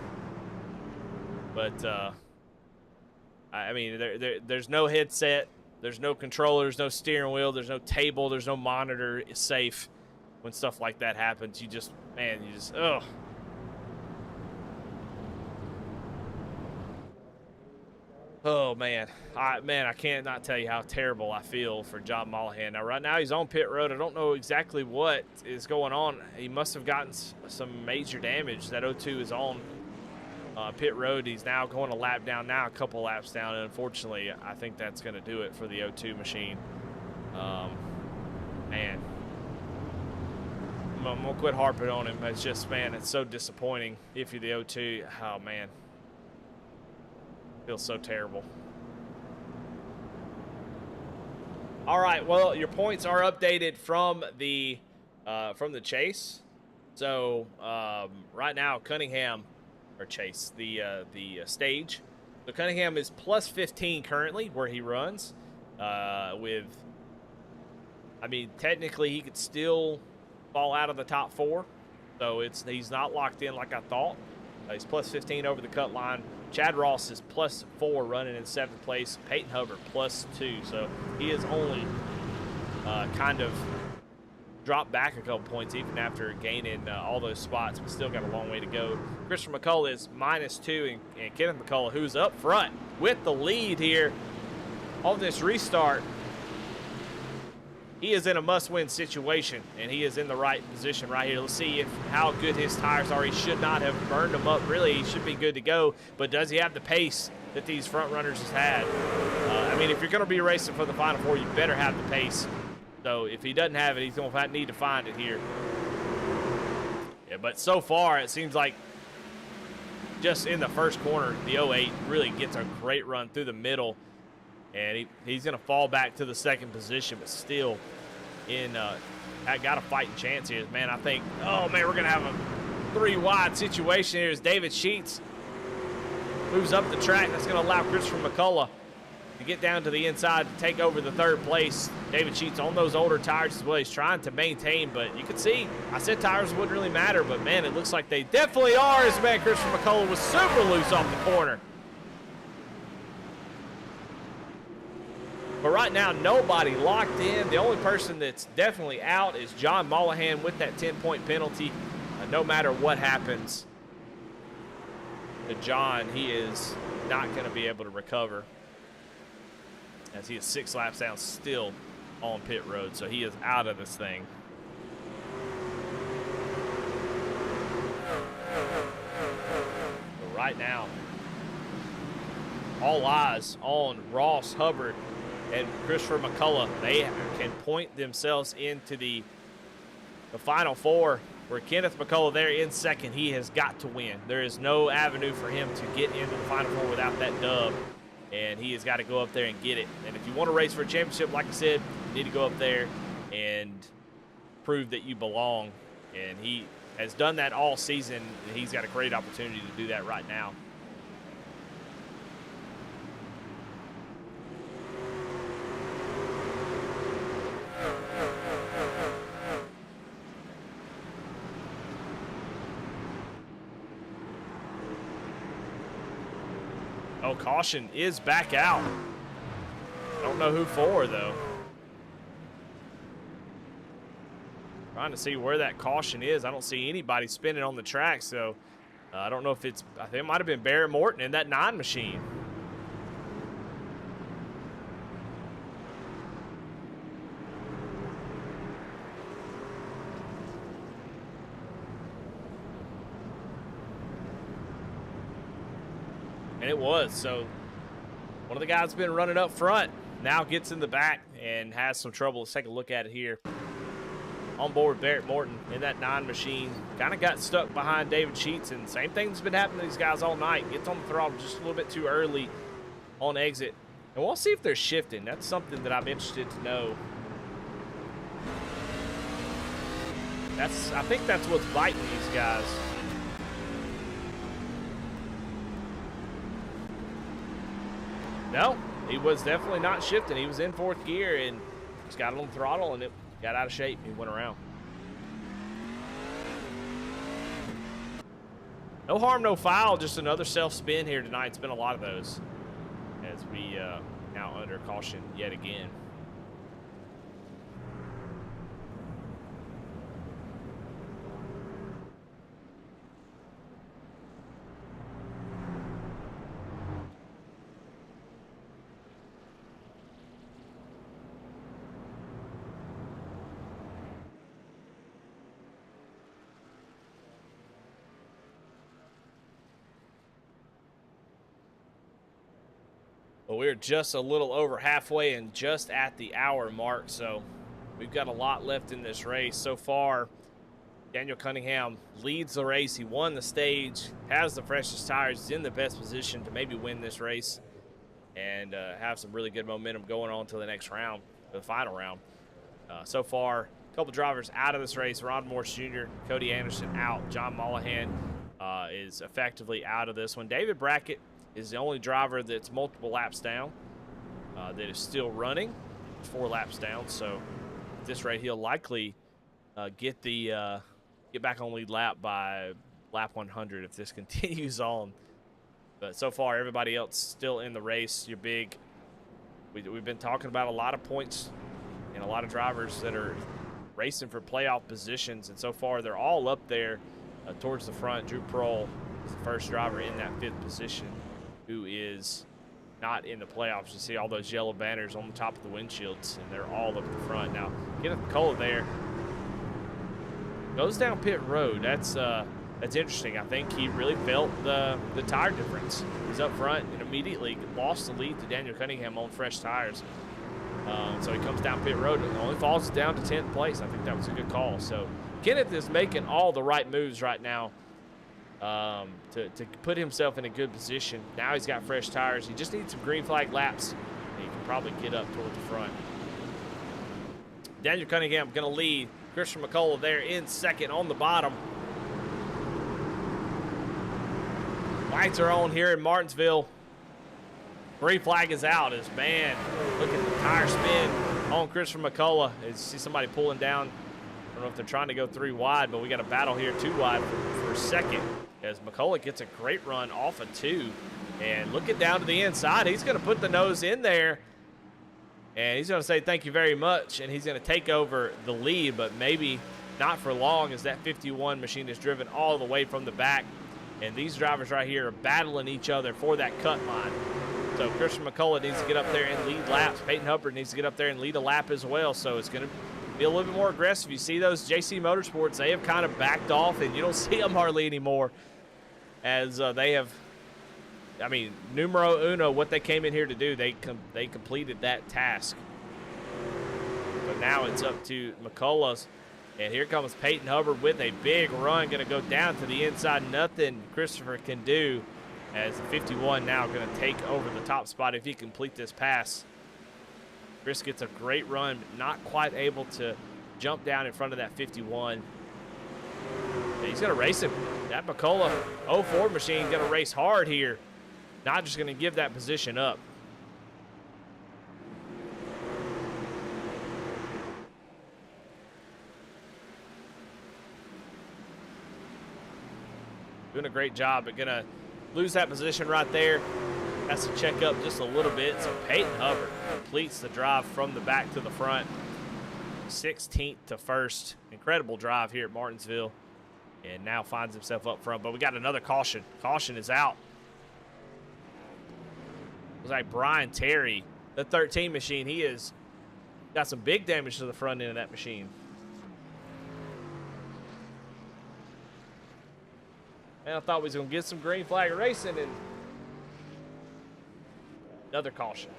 But I mean, there's no headset, there's no controller, there's no steering wheel, there's no table, there's no monitor. It's safe when stuff like that happens. You just, ugh. Oh, man. I can't not tell you how terrible I feel for John Mollahan. Now, right now, he's on pit road. I don't know exactly what is going on. He must have gotten some major damage. That O2 is on pit road. He's now going a lap down, now a couple laps down, and unfortunately, I think that's going to do it for the O2 machine. Man. I'm going to quit harping on him. It's just, man, it's so disappointing if you're the O2. Oh, man. Feels so terrible. All right, well, your points are updated from the chase. So right now, Cunningham, or Chase, the stage. So Cunningham is plus 15 currently where he runs. I mean, technically he could still fall out of the top 4. So he's not locked in like I thought. He's plus 15 over the cut line. Chad Ross is plus 4 running in 7th place. Peyton Hubbard plus 2. So he has only kind of dropped back a couple points even after gaining all those spots, but still got a long way to go. Christopher McCullough is minus 2, and Kenneth McCullough, who's up front with the lead here on this restart. He is in a must-win situation, and he is in the right position right here. Let's see how good his tires are. He should not have burned them up. Really, he should be good to go, but does he have the pace that these front runners has had? I mean, if you're going to be racing for the Final Four, you better have the pace. So if he doesn't have it, he's going to need to find it here. Yeah, but so far, it seems like just in the first corner, the 08 really gets a great run through the middle. And he's going to fall back to the second position, but still I got a fighting chance here. Man, I think, oh, man, we're going to have a 3-wide situation here as David Sheets moves up the track. That's going to allow Christopher McCullough to get down to the inside to take over the 3rd place. David Sheets on those older tires as well. He's trying to maintain, but you can see, I said tires wouldn't really matter, but, man, it looks like they definitely are as, man, Christopher McCullough was super loose off the corner. But right now, nobody locked in. The only person that's definitely out is John Mollahan with that 10-point penalty. No matter what happens to John, he is not going to be able to recover, as he is 6 laps down still on pit road. So he is out of this thing. But right now, all eyes on Ross Hubbard and Christopher McCullough. They can point themselves into the Final Four, where Kenneth McCullough there in second. He has got to win. There is no avenue for him to get into the Final Four without that dub, and he has got to go up there and get it. And if you want to race for a championship, like I said, you need to go up there and prove that you belong, and he has done that all season. He's got a great opportunity to do that right now. Oh, caution is back out. I don't know who for, though. Trying to see where that caution is. I don't see anybody spinning on the track, so I don't know if it's, I think it might have been Barrett Morton in that 9 machine. And it was. So one of the guys been running up front now gets in the back and has some trouble. Let's take a look at it here. On board Barrett Morton in that 9 machine. Kind of got stuck behind David Sheets, and same thing's been happening to these guys all night. Gets on the throttle just a little bit too early on exit. And we'll see if they're shifting. That's something that I'm interested to know. I think that's what's biting these guys. No, he was definitely not shifting. He was in 4th gear and just got on the throttle, and it got out of shape. He went around. No harm, no foul. Just another self-spin here tonight. It's been a lot of those as we now under caution yet again. Well, we're just a little over halfway and just at the hour mark, so we've got a lot left in this race. So far, Daniel Cunningham leads the race. He won the stage, has the freshest tires, is in the best position to maybe win this race and have some really good momentum going on to the next round, the final round. So far, a couple drivers out of this race. Ron Morse Jr., Cody Anderson out. John Mollahan is effectively out of this one. David Brackett is the only driver that's multiple laps down that is still running. 4 laps down, so at this rate he'll likely get back on lead lap by lap 100 if this continues on. But so far everybody else still in the race. You're big. We've been talking about a lot of points and a lot of drivers that are racing for playoff positions, and so far they're all up there towards the front. Drew Prohl is the first driver in that 5th position who is not in the playoffs. You see all those yellow banners on the top of the windshields, and they're all up the front. Now, Kenneth McCullough there goes down pit road. That's interesting. I think he really felt the tire difference. He's up front and immediately lost the lead to Daniel Cunningham on fresh tires. So he comes down pit road and only falls down to 10th place. I think that was a good call. So Kenneth is making all the right moves right now to put himself in a good position. Now he's got fresh tires. He just needs some green flag laps, and he can probably get up toward the front. Daniel Cunningham going to lead. Christian McCullough there in second on the bottom. Lights are on here in Martinsville. Green flag is out as, man, look at the tire spin on Christopher McCullough. You see somebody pulling down. I don't know if they're trying to go 3 wide, but we got a battle here 2 wide for second as McCullough gets a great run off of 2. And look it down to the inside. He's going to put the nose in there. And he's going to say thank you very much, and he's going to take over the lead, but maybe not for long, as that 51 machine is driven all the way from the back. And these drivers right here are battling each other for that cut line. So Christian McCullough needs to get up there and lead laps. Peyton Hubbard needs to get up there and lead a lap as well. So it's going to be a little bit more aggressive. You see those JC Motorsports, they have kind of backed off, and you don't see them hardly anymore, as they have, I mean, numero uno, what they came in here to do, they completed that task. But now it's up to McCullough's. And here comes Peyton Hubbard with a big run, going to go down to the inside. Nothing Christopher can do, as the 51 now going to take over the top spot if he complete this pass. Chris gets a great run, but not quite able to jump down in front of that 51. And he's going to race him. That McCullough 04 machine going to race hard here. Not just going to give that position up. Doing a great job, but going to lose that position right there. Has to check up just a little bit. So Peyton Hubbard completes the drive from the back to the front. 16th to first. Incredible drive here at Martinsville. And now finds himself up front. But we got another caution. Caution is out. It was like Brian Terry, the 13 machine. He has got some big damage to the front end of that machine. And I thought we was going to get some green flag racing, and another caution.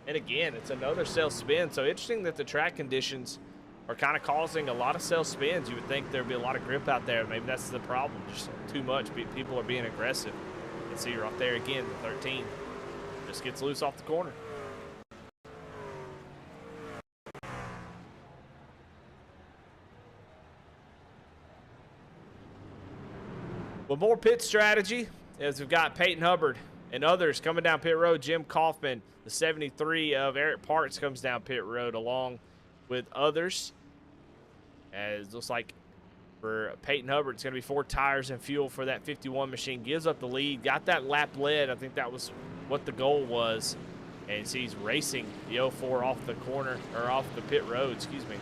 And again, it's another self spin. So interesting that the track conditions are kind of causing a lot of self spins. You would think there'd be a lot of grip out there. Maybe that's the problem. Just too much. People are being aggressive. You can see right there again, the 13 just gets loose off the corner. Well, more pit strategy, as we've got Peyton Hubbard and others coming down pit road. Jim Kaufman, the 73 of Eric Parks, comes down pit road along with others. As it looks like for Peyton Hubbard, it's going to be 4 tires and fuel for that 51 machine. Gives up the lead, got that lap led. I think that was what the goal was. And he's racing the 04 off the corner, or off the pit road, excuse me.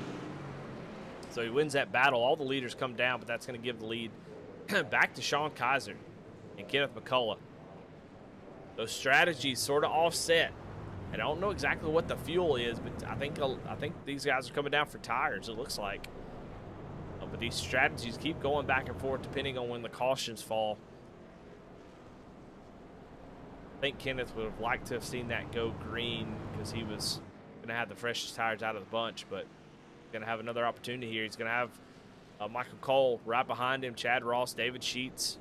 So he wins that battle. All the leaders come down, but that's going to give the lead back to Sean Kaiser and Kenneth McCullough. Those strategies sort of offset. And I don't know exactly what the fuel is, but I think these guys are coming down for tires, it looks like. But these strategies keep going back and forth depending on when the cautions fall. I think Kenneth would have liked to have seen that go green, because he was going to have the freshest tires out of the bunch, but going to have another opportunity here. He's going to have Michael Cole right behind him, Chad Ross, David Sheets.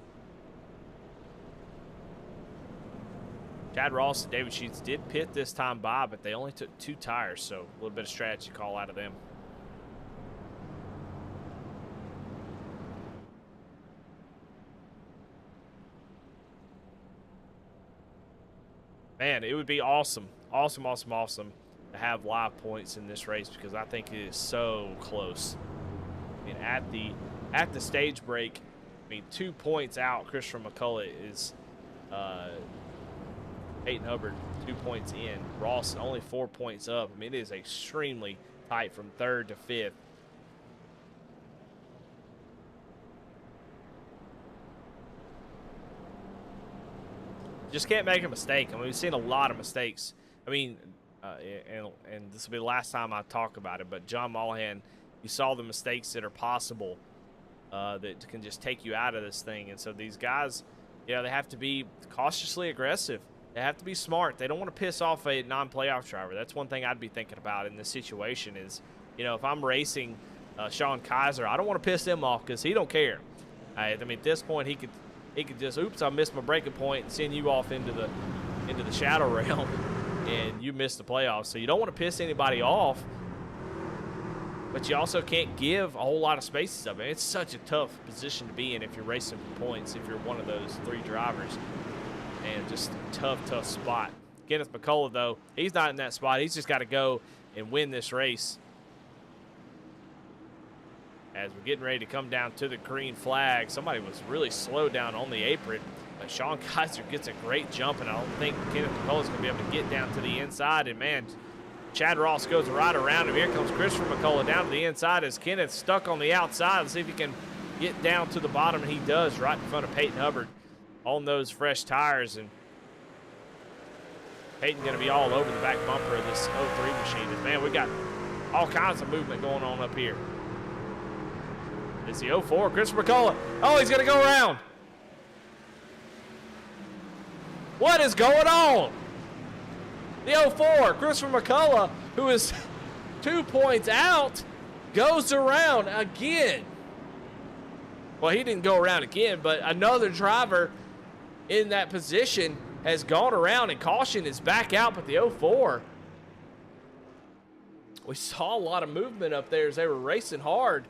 Chad Ross and David Sheets did pit this time by, but they only took 2 tires, so a little bit of strategy call out of them. Man, it would be awesome to have live points in this race, because I think it is so close. I mean, at the stage break, I mean, 2 points out. Christopher McCullough is Peyton Hubbard 2 points in. Ross only 4 points up. I mean, it is extremely tight from 3rd to 5th. Just can't make a mistake. I mean, we've seen a lot of mistakes. I mean, and this will be the last time I talk about it, but John Mollahan, you saw the mistakes that are possible that can just take you out of this thing. And so these guys, you know, they have to be cautiously aggressive. They have to be smart. They don't want to piss off a non-playoff driver. That's one thing I'd be thinking about in this situation is, you know, if I'm racing Sean Kaiser, I don't want to piss him off, because he don't care. I mean, at this point, he could just, oops, I missed my breaking point, and send you off into the shadow realm, and you missed the playoffs. So you don't want to piss anybody off, but you also can't give a whole lot of spaces up. It's such a tough position to be in if you're racing for points, if you're one of those 3 drivers. And just a tough spot. Kenneth McCullough, though, he's not in that spot. He's just got to go and win this race. As we're getting ready to come down to the green flag, somebody was really slow down on the apron. But Sean Kaiser gets a great jump, and I don't think Kenneth McCullough's going to be able to get down to the inside. And, man, Chad Ross goes right around him. Here comes Christopher McCullough down to the inside as Kenneth's stuck on the outside. Let's see if he can get down to the bottom, and he does right in front of Peyton Hubbard on those fresh tires. And Peyton going to be all over the back bumper of this 03 machine. And, man, we got all kinds of movement going on up here. It's the 04, Christopher McCullough. Oh, he's going to go around. What is going on? The 04, Christopher McCullough, who is 2 points out, goes around again. Well, he didn't go around again, but another driver in that position has gone around, and caution is back out, but the 04. We saw a lot of movement up there as they were racing hard.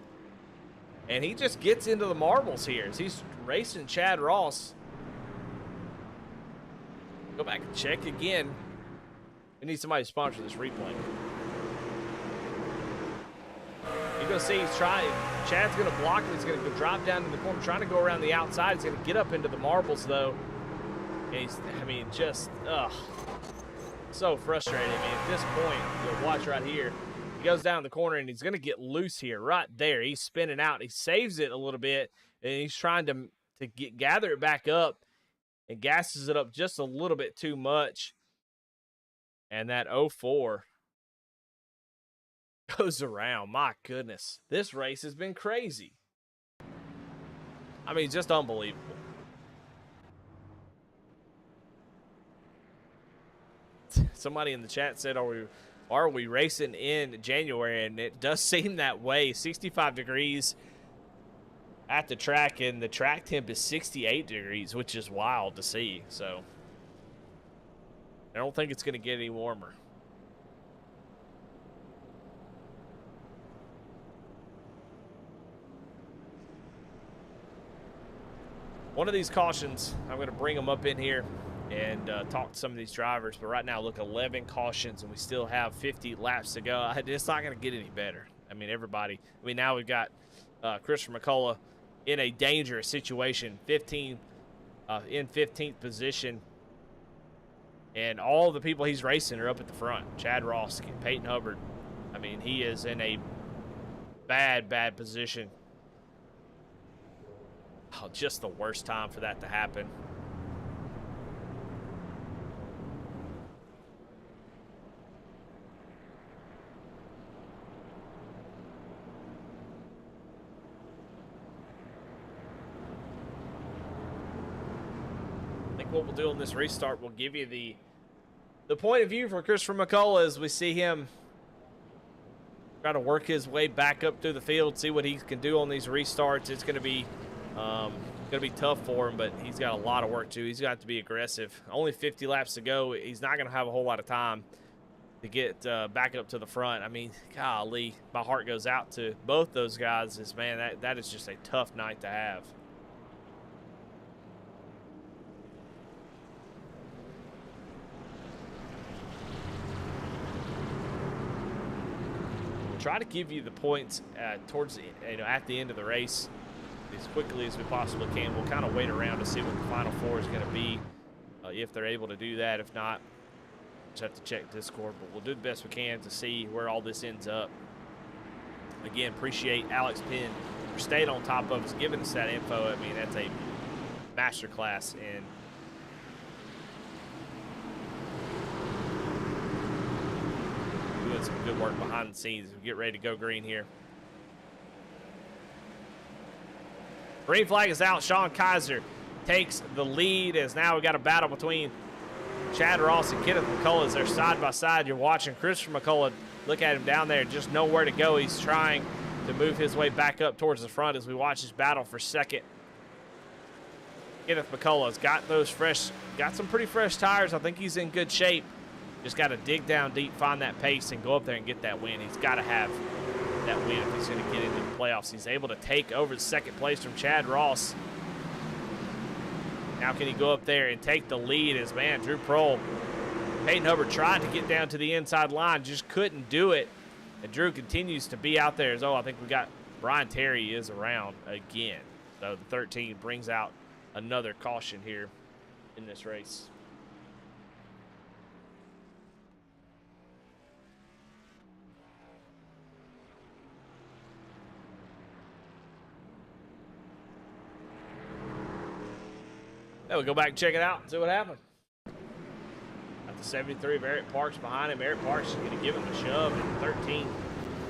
And he just gets into the marbles here as he's racing Chad Ross. Go back and check again. We need somebody to sponsor this replay. You're going to see he's trying. Chad's going to block him. He's going to go drop down in the corner, trying to go around the outside. He's going to get up into the marbles, though. And he's, I mean, just, so frustrating. I mean, at this point, you'll watch right here. He goes down the corner, and he's going to get loose here right there. He's spinning out. He saves it a little bit, and he's trying to gather it back up and gasses it up just a little bit too much. And that 04 goes around. My goodness. This race has been crazy. I mean, just unbelievable. Somebody in the chat said, are we racing in January? And it does seem that way. 65 degrees at the track, and the track temp is 68 degrees, which is wild to see. So I don't think it's going to get any warmer. One of these cautions, I'm going to bring them up in here and talk to some of these drivers. But right now, look, 11 cautions, and we still have 50 laps to go. It's not going to get any better. I mean, everybody. I mean, now we've got Christopher McCullough in a dangerous situation, in 15th position. And all the people he's racing are up at the front. Chad Ross, Peyton Hubbard. I mean, he is in a bad, bad position. Oh, just the worst time for that to happen. What we'll do on this restart, we'll give you the point of view for Christopher McCullough as we see him try to work his way back up through the field, see what he can do on these restarts. It's going to be tough for him, but he's got a lot of work to. He's got to be aggressive. Only 50 laps to go. He's not going to have a whole lot of time to get back up to the front. I mean, golly, my heart goes out to both those guys. Man, that is just a tough night to have. Try to give you the points towards the, at the end of the race as quickly as we possibly can. We'll kind of wait around to see what the final four is going to be, if they're able to do that. If not, just have to check Discord. But we'll do the best we can to see where all this ends up. Again, appreciate Alex Penn for staying on top of us, giving us that info. I mean, that's a masterclass in doing some good work behind the scenes. We get ready to go green here. Green flag is out. Sean Kaiser takes the lead as now we got a battle between Chad Ross and Kenneth McCullough as they're side by side. You're watching Christopher McCullough. Look at him down there, just nowhere to go. He's trying to move his way back up towards the front as we watch this battle for second. Kenneth McCullough's got some pretty fresh tires. I think he's in good shape. Just got to dig down deep, find that pace, and go up there and get that win. He's got to have that win if he's going to get into the playoffs. He's able to take over the second place from Chad Ross. Now can he go up there and take the lead as, man, Drew Prohl, Peyton Hubbard tried to get down to the inside line, just couldn't do it. And Drew continues to be out there. I think we got Brian Terry is around again. So the 13 brings out another caution here. in this race. Now we'll go back and check it out and see what happened. Got the 73 of Eric Parks behind him. Eric Parks is going to give him a shove, and 13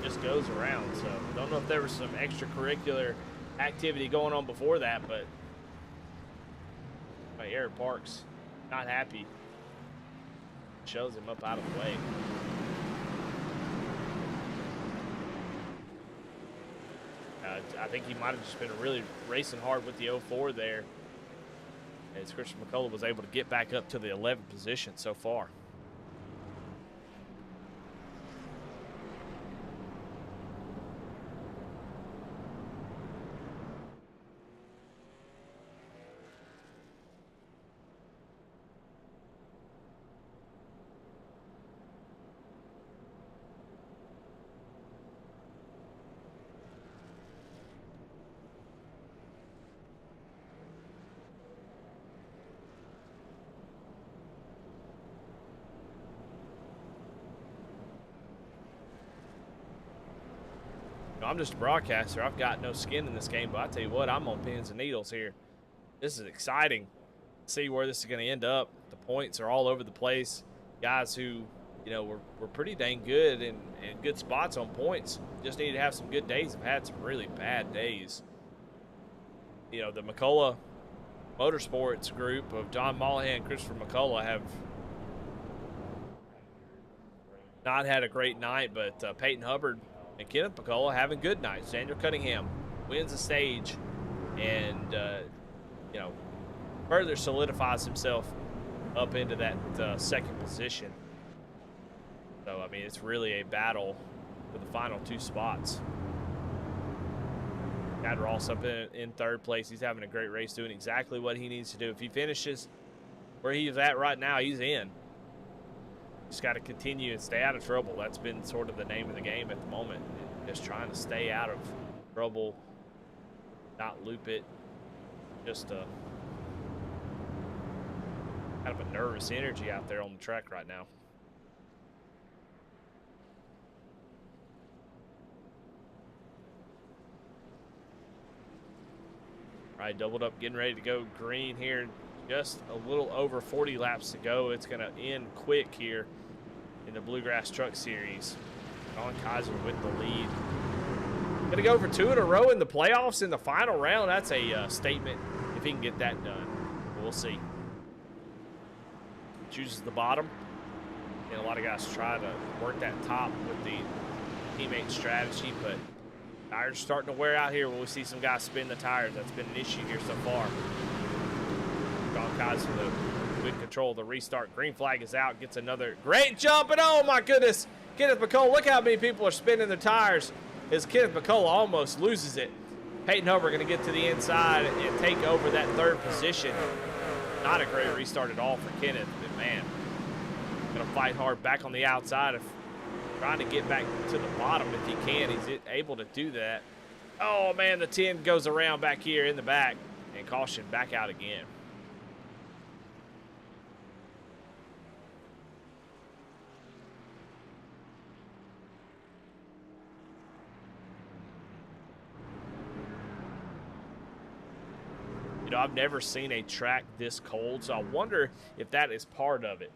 just goes around. So don't know if there was some extracurricular activity going on before that, but Eric Parks not happy. Shows him up out of the way. I think he might have just been really racing hard with the 04 there, as Christian McCullough was able to get back up to the 11th position so far. I'm just a broadcaster. I've got no skin in this game, but I tell you what, I'm on pins and needles here. This is exciting. See where this is going to end up. The points are all over the place. Guys who, you know, were pretty dang good and good spots on points. Just need to have some good days. Have had some really bad days. You know, the McCullough Motorsports group of John Mollahan and Christopher McCullough have not had a great night, but Peyton Hubbard and Kenneth McCullough having good nights. Daniel Cunningham wins the stage and, you know, further solidifies himself up into that second position. So, I mean, it's really a battle for the final two spots. Chad Ross up in third place. He's having a great race, doing exactly what he needs to do. If he finishes where he's at right now, he's in. Just got to continue and stay out of trouble. That's been sort of the name of the game at the moment. Just trying to stay out of trouble, not loop it. Just kind of a nervous energy out there on the track right now. All right, doubled up, getting ready to go green here. Just a little over 40 laps to go. It's going to end quick here in the Bluegrass Truck Series. Colin Kaiser with the lead. Going to go for 2 in a row in the playoffs in the final round. That's a statement if he can get that done. We'll see. Chooses the bottom. And a lot of guys try to work that top with the teammate strategy, but tires starting to wear out here when we see some guys spin the tires. That's been an issue here so far. Colin Kaiser, good control of the restart. Green flag is out. Gets another great jump. And oh my goodness, Kenneth McCullough. Look how many people are spinning their tires as Kenneth McCullough almost loses it. Peyton Hubbard going to get to the inside and take over that third position. Not a great restart at all for Kenneth, but man, going to fight hard back on the outside of trying to get back to the bottom if he can. He's able to do that. Oh man, the 10 goes around back here in the back and caution back out again. You know, I've never seen a track this cold, so I wonder if that is part of it.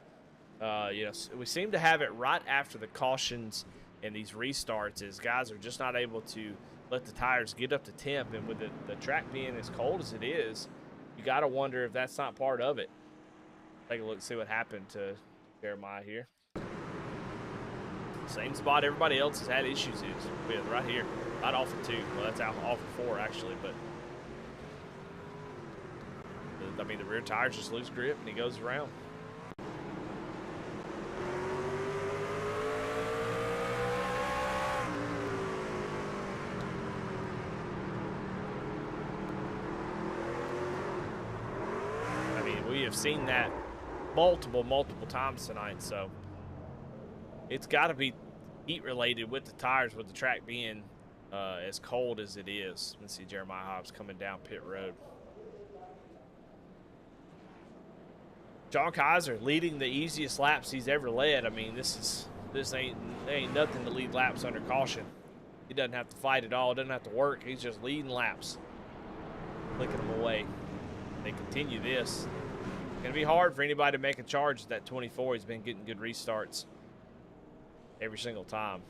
You know, we seem to have it right after the cautions and these restarts, as guys are just not able to let the tires get up to temp, and with the track being as cold as it is, you got to wonder if that's not part of it. Take a look and see what happened to Jeremiah here. Same spot everybody else has had issues with, right here, right off of 2. Well, that's off of 4 actually, but I mean, the rear tires just lose grip and he goes around. I mean, we have seen that multiple times tonight, so it's got to be heat related with the tires, with the track being as cold as it is. Let's see Jeremiah Hobbs coming down pit road. John Kaiser leading the easiest laps he's ever led. I mean, this ain't nothing to lead laps under caution. He doesn't have to fight at all, doesn't have to work. He's just leading laps, flicking them away. They continue this. It's gonna be hard for anybody to make a charge at that 24. He's been getting good restarts every single time.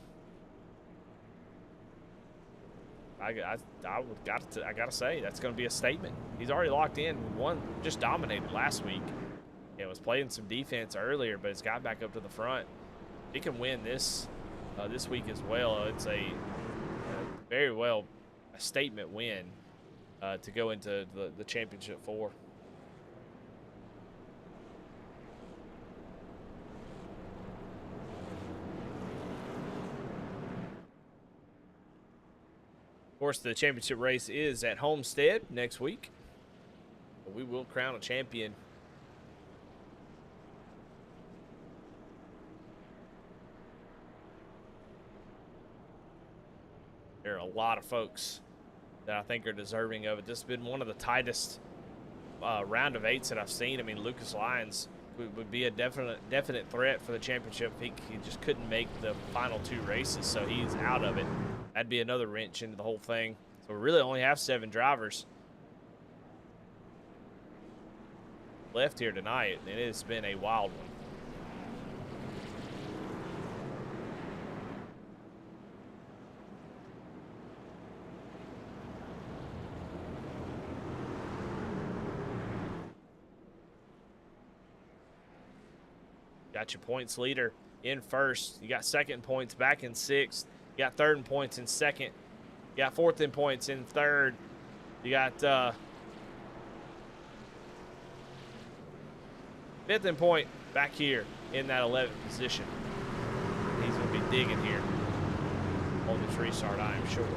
I gotta say that's gonna be a statement. He's already locked in. Won, just dominated last week. It was playing some defense earlier, but it's got back up to the front. He can win this week as well. It's a very well a statement win to go into the championship 4. Of course, the championship race is at Homestead next week. But we will crown a champion. There are a lot of folks that I think are deserving of it. This has been one of the tightest round of 8s that I've seen. I mean, Lucas Lyons would be a definite threat for the championship. He just couldn't make the final 2 races, so he's out of it. That'd be another wrench into the whole thing. So we really only have 7 drivers left here tonight, and it's been a wild one. Got your points leader in first. You got second in points back in 6th. You got third in points in second. You got fourth in points in third. You got fifth in point back here in that 11th position. He's going to be digging here on this restart, I am sure.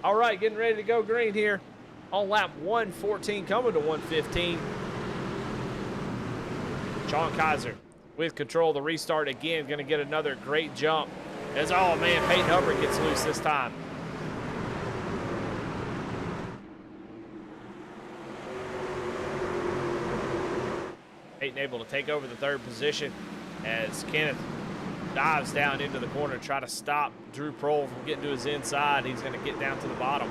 All right, getting ready to go green here on lap 114, coming to 115. Sean Kaiser with control of the restart again, going to get another great jump. As, oh man, Peyton Hubbard gets loose this time. Peyton able to take over the 3rd position as Kenneth dives down into the corner to try to stop Drew Prohl from getting to his inside. He's going to get down to the bottom.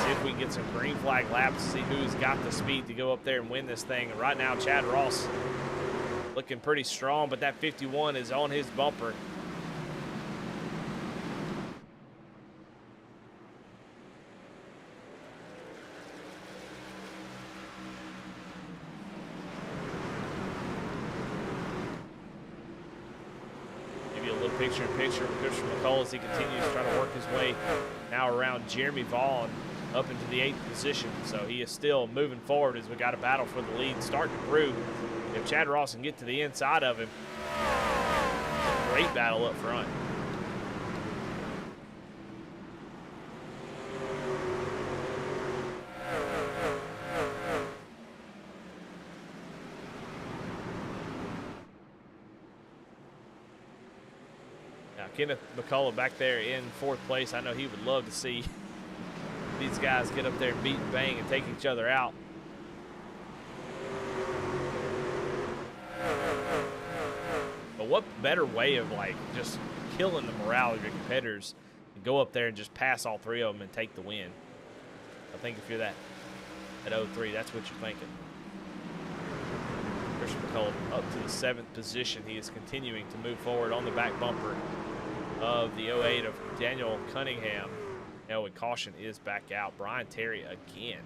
See if we can get some green flag laps to see who's got the speed to go up there and win this thing. And right now, Chad Ross looking pretty strong, but that 51 is on his bumper. Picture of Christian McCall as he continues to try to work his way now around Jeremy Vaughn up into the 8th position. So he is still moving forward as we got a battle for the lead starting to brew. If Chad Ross can get to the inside of him, great battle up front. Kenneth McCullough back there in 4th place. I know he would love to see these guys get up there and beat and bang and take each other out. But what better way of like just killing the morale of your competitors and go up there and just pass all 3 of them and take the win. I think if you're that at 03, that's what you're thinking. Christian McCullough up to the 7th position. He is continuing to move forward on the back bumper of the 08 of Daniel Cunningham. Now with caution is back out. Brian Terry again.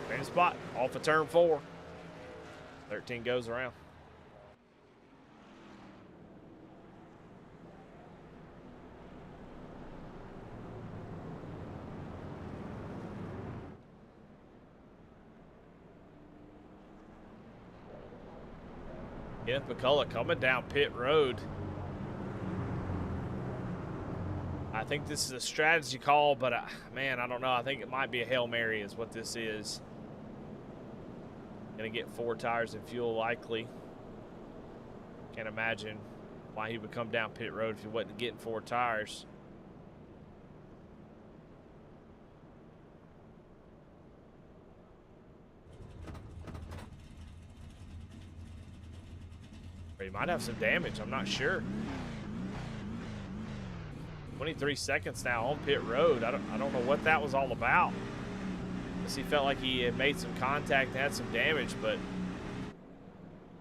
Same spot, off of turn 4. 13 goes around. Kenneth McCullough coming down pit road. I think this is a strategy call, but man, I don't know. I think it might be a Hail Mary is what this is. Gonna get 4 tires and fuel likely. Can't imagine why he would come down pit road if he wasn't getting 4 tires. Or he might have some damage, I'm not sure. 23 seconds now on pit road. I don't know what that was all about. Guess he felt like he had made some contact and had some damage, but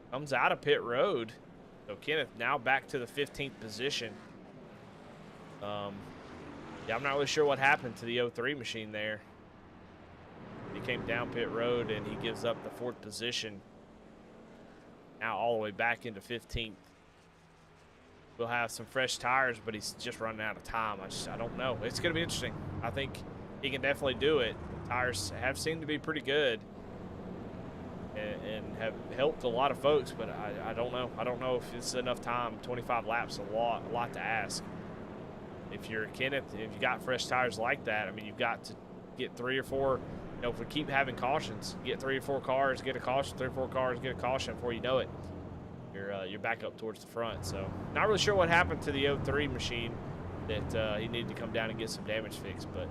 comes out of pit road. So Kenneth now back to the 15th position. Yeah, I'm not really sure what happened to the 03 machine there. He came down pit road and he gives up the 4th position. Now all the way back into 15th. We'll have some fresh tires, but he's just running out of time. I don't know. It's going to be interesting. I think he can definitely do it. The tires have seemed to be pretty good and have helped a lot of folks, but I don't know. I don't know if it's enough time. 25 laps a lot to ask. If you're Kenneth, if you got fresh tires like that, I mean, you've got to get 3 or 4. You know, if we keep having cautions, get 3 or 4 cars, get a caution, 3 or 4 cars, get a caution before you know it. You're back up towards the front. So not really sure what happened to the 03 machine that he needed to come down and get some damage fixed, but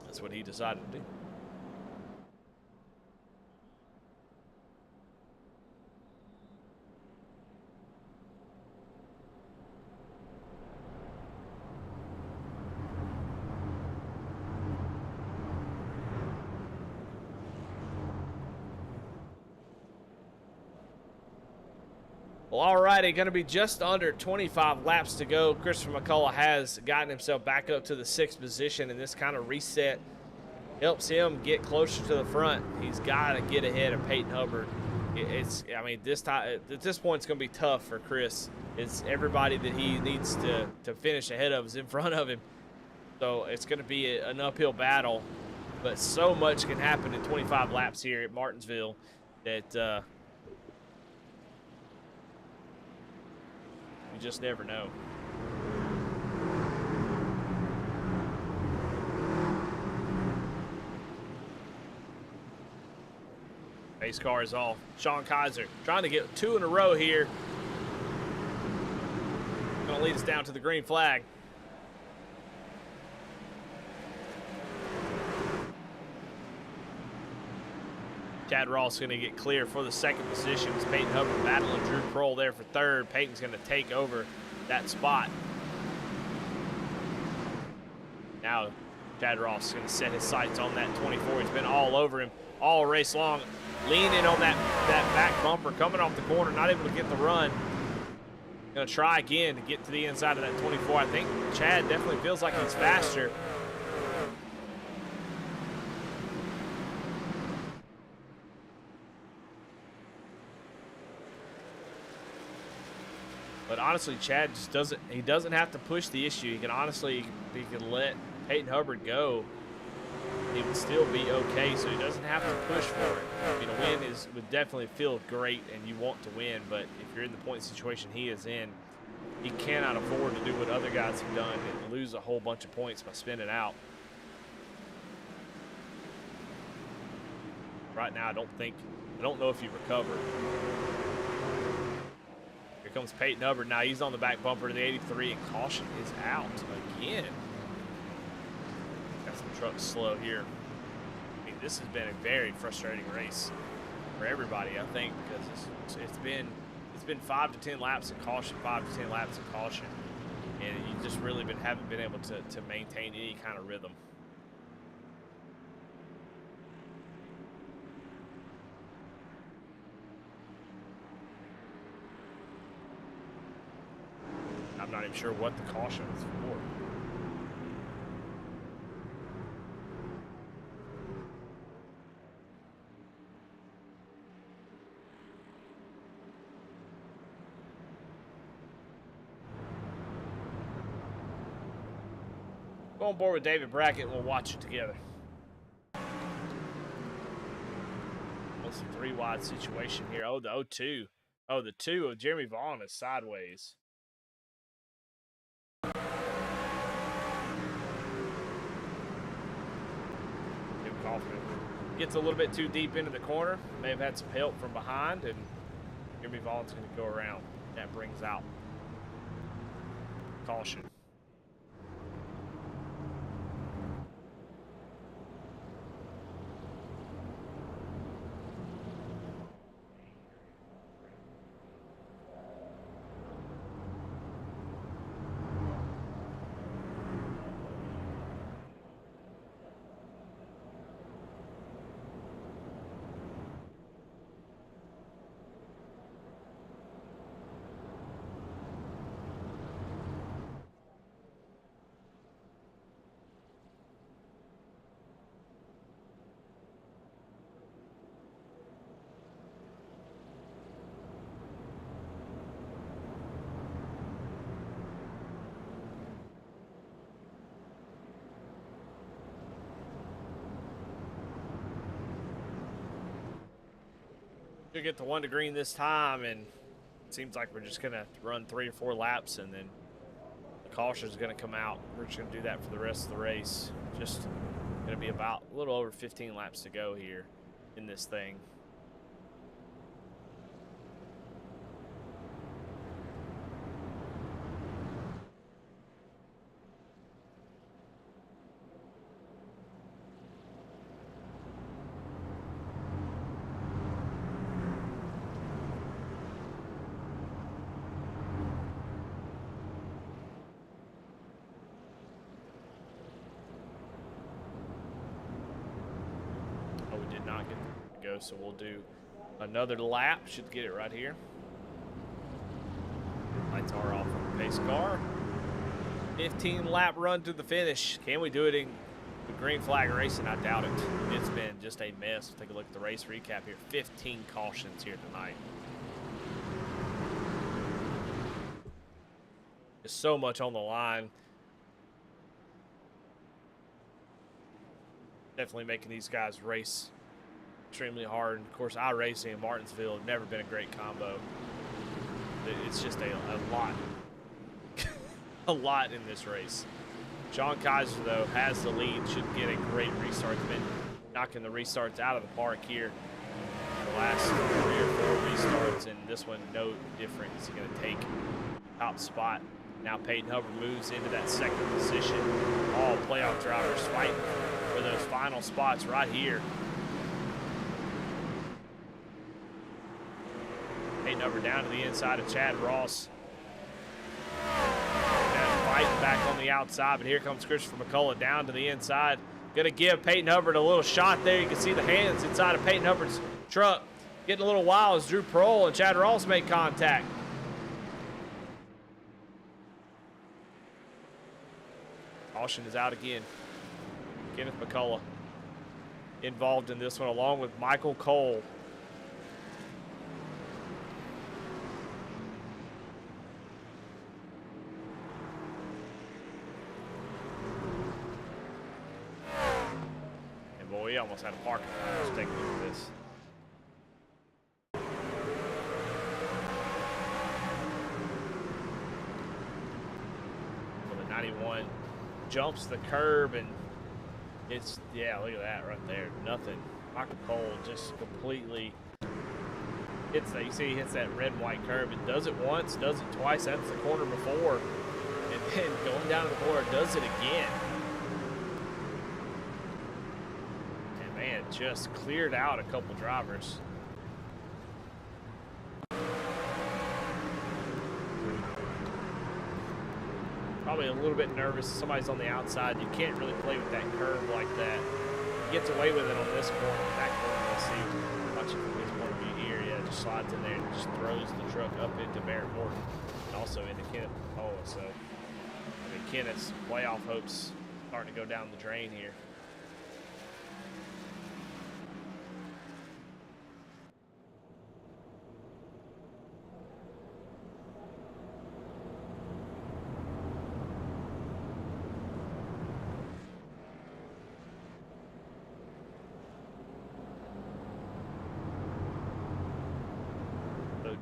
that's what he decided to do. Well, alrighty, going to be just under 25 laps to go. Christopher McCullough has gotten himself back up to the 6th position, and this kind of reset helps him get closer to the front. He's got to get ahead of Peyton Hubbard. I mean, this time at this point, it's going to be tough for Chris. It's everybody that he needs to finish ahead of is in front of him, so it's going to be an uphill battle. But so much can happen in 25 laps here at Martinsville that. You just never know. Pace car is off. Sean Kaiser trying to get 2 in a row here. Going to lead us down to the green flag. Chad Ross going to get clear for the 2nd position. It's Peyton Hubbard battling Drew Kroll there for 3rd. Peyton's going to take over that spot. Now Chad Ross is going to set his sights on that 24. He's been all over him all race long. Leaning on that back bumper, coming off the corner, not able to get the run. Going to try again to get to the inside of that 24. I think Chad definitely feels like he's faster. But honestly, Chad just doesn't have to push the issue. He can let Peyton Hubbard go. He would still be okay, so he doesn't have to push for it. I mean, a win would definitely feel great, and you want to win, but if you're in the point situation he is in, he cannot afford to do what other guys have done and lose a whole bunch of points by spinning out. Right now, I don't know if he recovered. Here comes Peyton Hubbard. Now he's on the back bumper to the 83, and caution is out again. Got some trucks slow here. I mean, this has been a very frustrating race for everybody, I think, because it's been 5 to 10 laps of caution, 5 to 10 laps of caution, and you just really haven't been able to maintain any kind of rhythm. I'm not even sure what the caution was for. Go on board with David Brackett, we'll watch it together. It's a 3 wide situation here. Oh, the 0-2. Oh, the 2 of Jeremy Vaughn is sideways. Jim Kaufman gets a little bit too deep into the corner. May have had some help from behind, and Jeremy Vaughn's going to go around. That brings out caution. Should get the 1 to green this time, and it seems like we're just going to run 3 or 4 laps, and then the caution is going to come out. We're just going to do that for the rest of the race. Just going to be about a little over 15 laps to go here in this thing. Not get to go, so we'll do another lap. Should get it right here. Lights are off on the pace car. 15 lap run to the finish. Can we do it in the green flag racing? I doubt it. It's been just a mess. Take a look at the race recap here. 15 cautions here tonight. There's so much on the line. Definitely making these guys race extremely hard. And of course, iRacing and Martinsville have never been a great combo. It's just a lot a lot in this race. Sean Kaiser, though, has the lead. Should get a great restart. He's been knocking the restarts out of the park here the last 3 or 4 restarts, and this one no different. He's going to take top spot. Now Peyton Hubbard moves into that second position. All playoff drivers fighting for those final spots right here. Peyton Hubbard down to the inside of Chad Ross. Now fighting back on the outside, but here comes Christopher McCullough down to the inside. Going to give Peyton Hubbard a little shot there. You can see the hands inside of Peyton Hubbard's truck. Getting a little wild as Drew Prohl and Chad Ross make contact. Caution is out again. Kenneth McCullough involved in this one along with Michael Cole. And boy, he almost had a parking lot. Let's take a look at this. Well, the 91 jumps the curb, and it's, yeah, look at that right there. Nothing. Michael Cole just completely hits that. You see he hits that red and white curb. It does it once, does it twice. That's the corner before. And then going down to the corner, does it again. And man, just cleared out a couple drivers. Probably a little bit nervous. Somebody's on the outside. You can't really play with that curve like that. He gets away with it on this corner. That corner, let's see. Watch it from his point of view here. Yeah, just slides in there and just throws the truck up into Barrett Morton and also into Kenneth McCullough. So, I mean, Kenneth's playoff hopes starting to go down the drain here.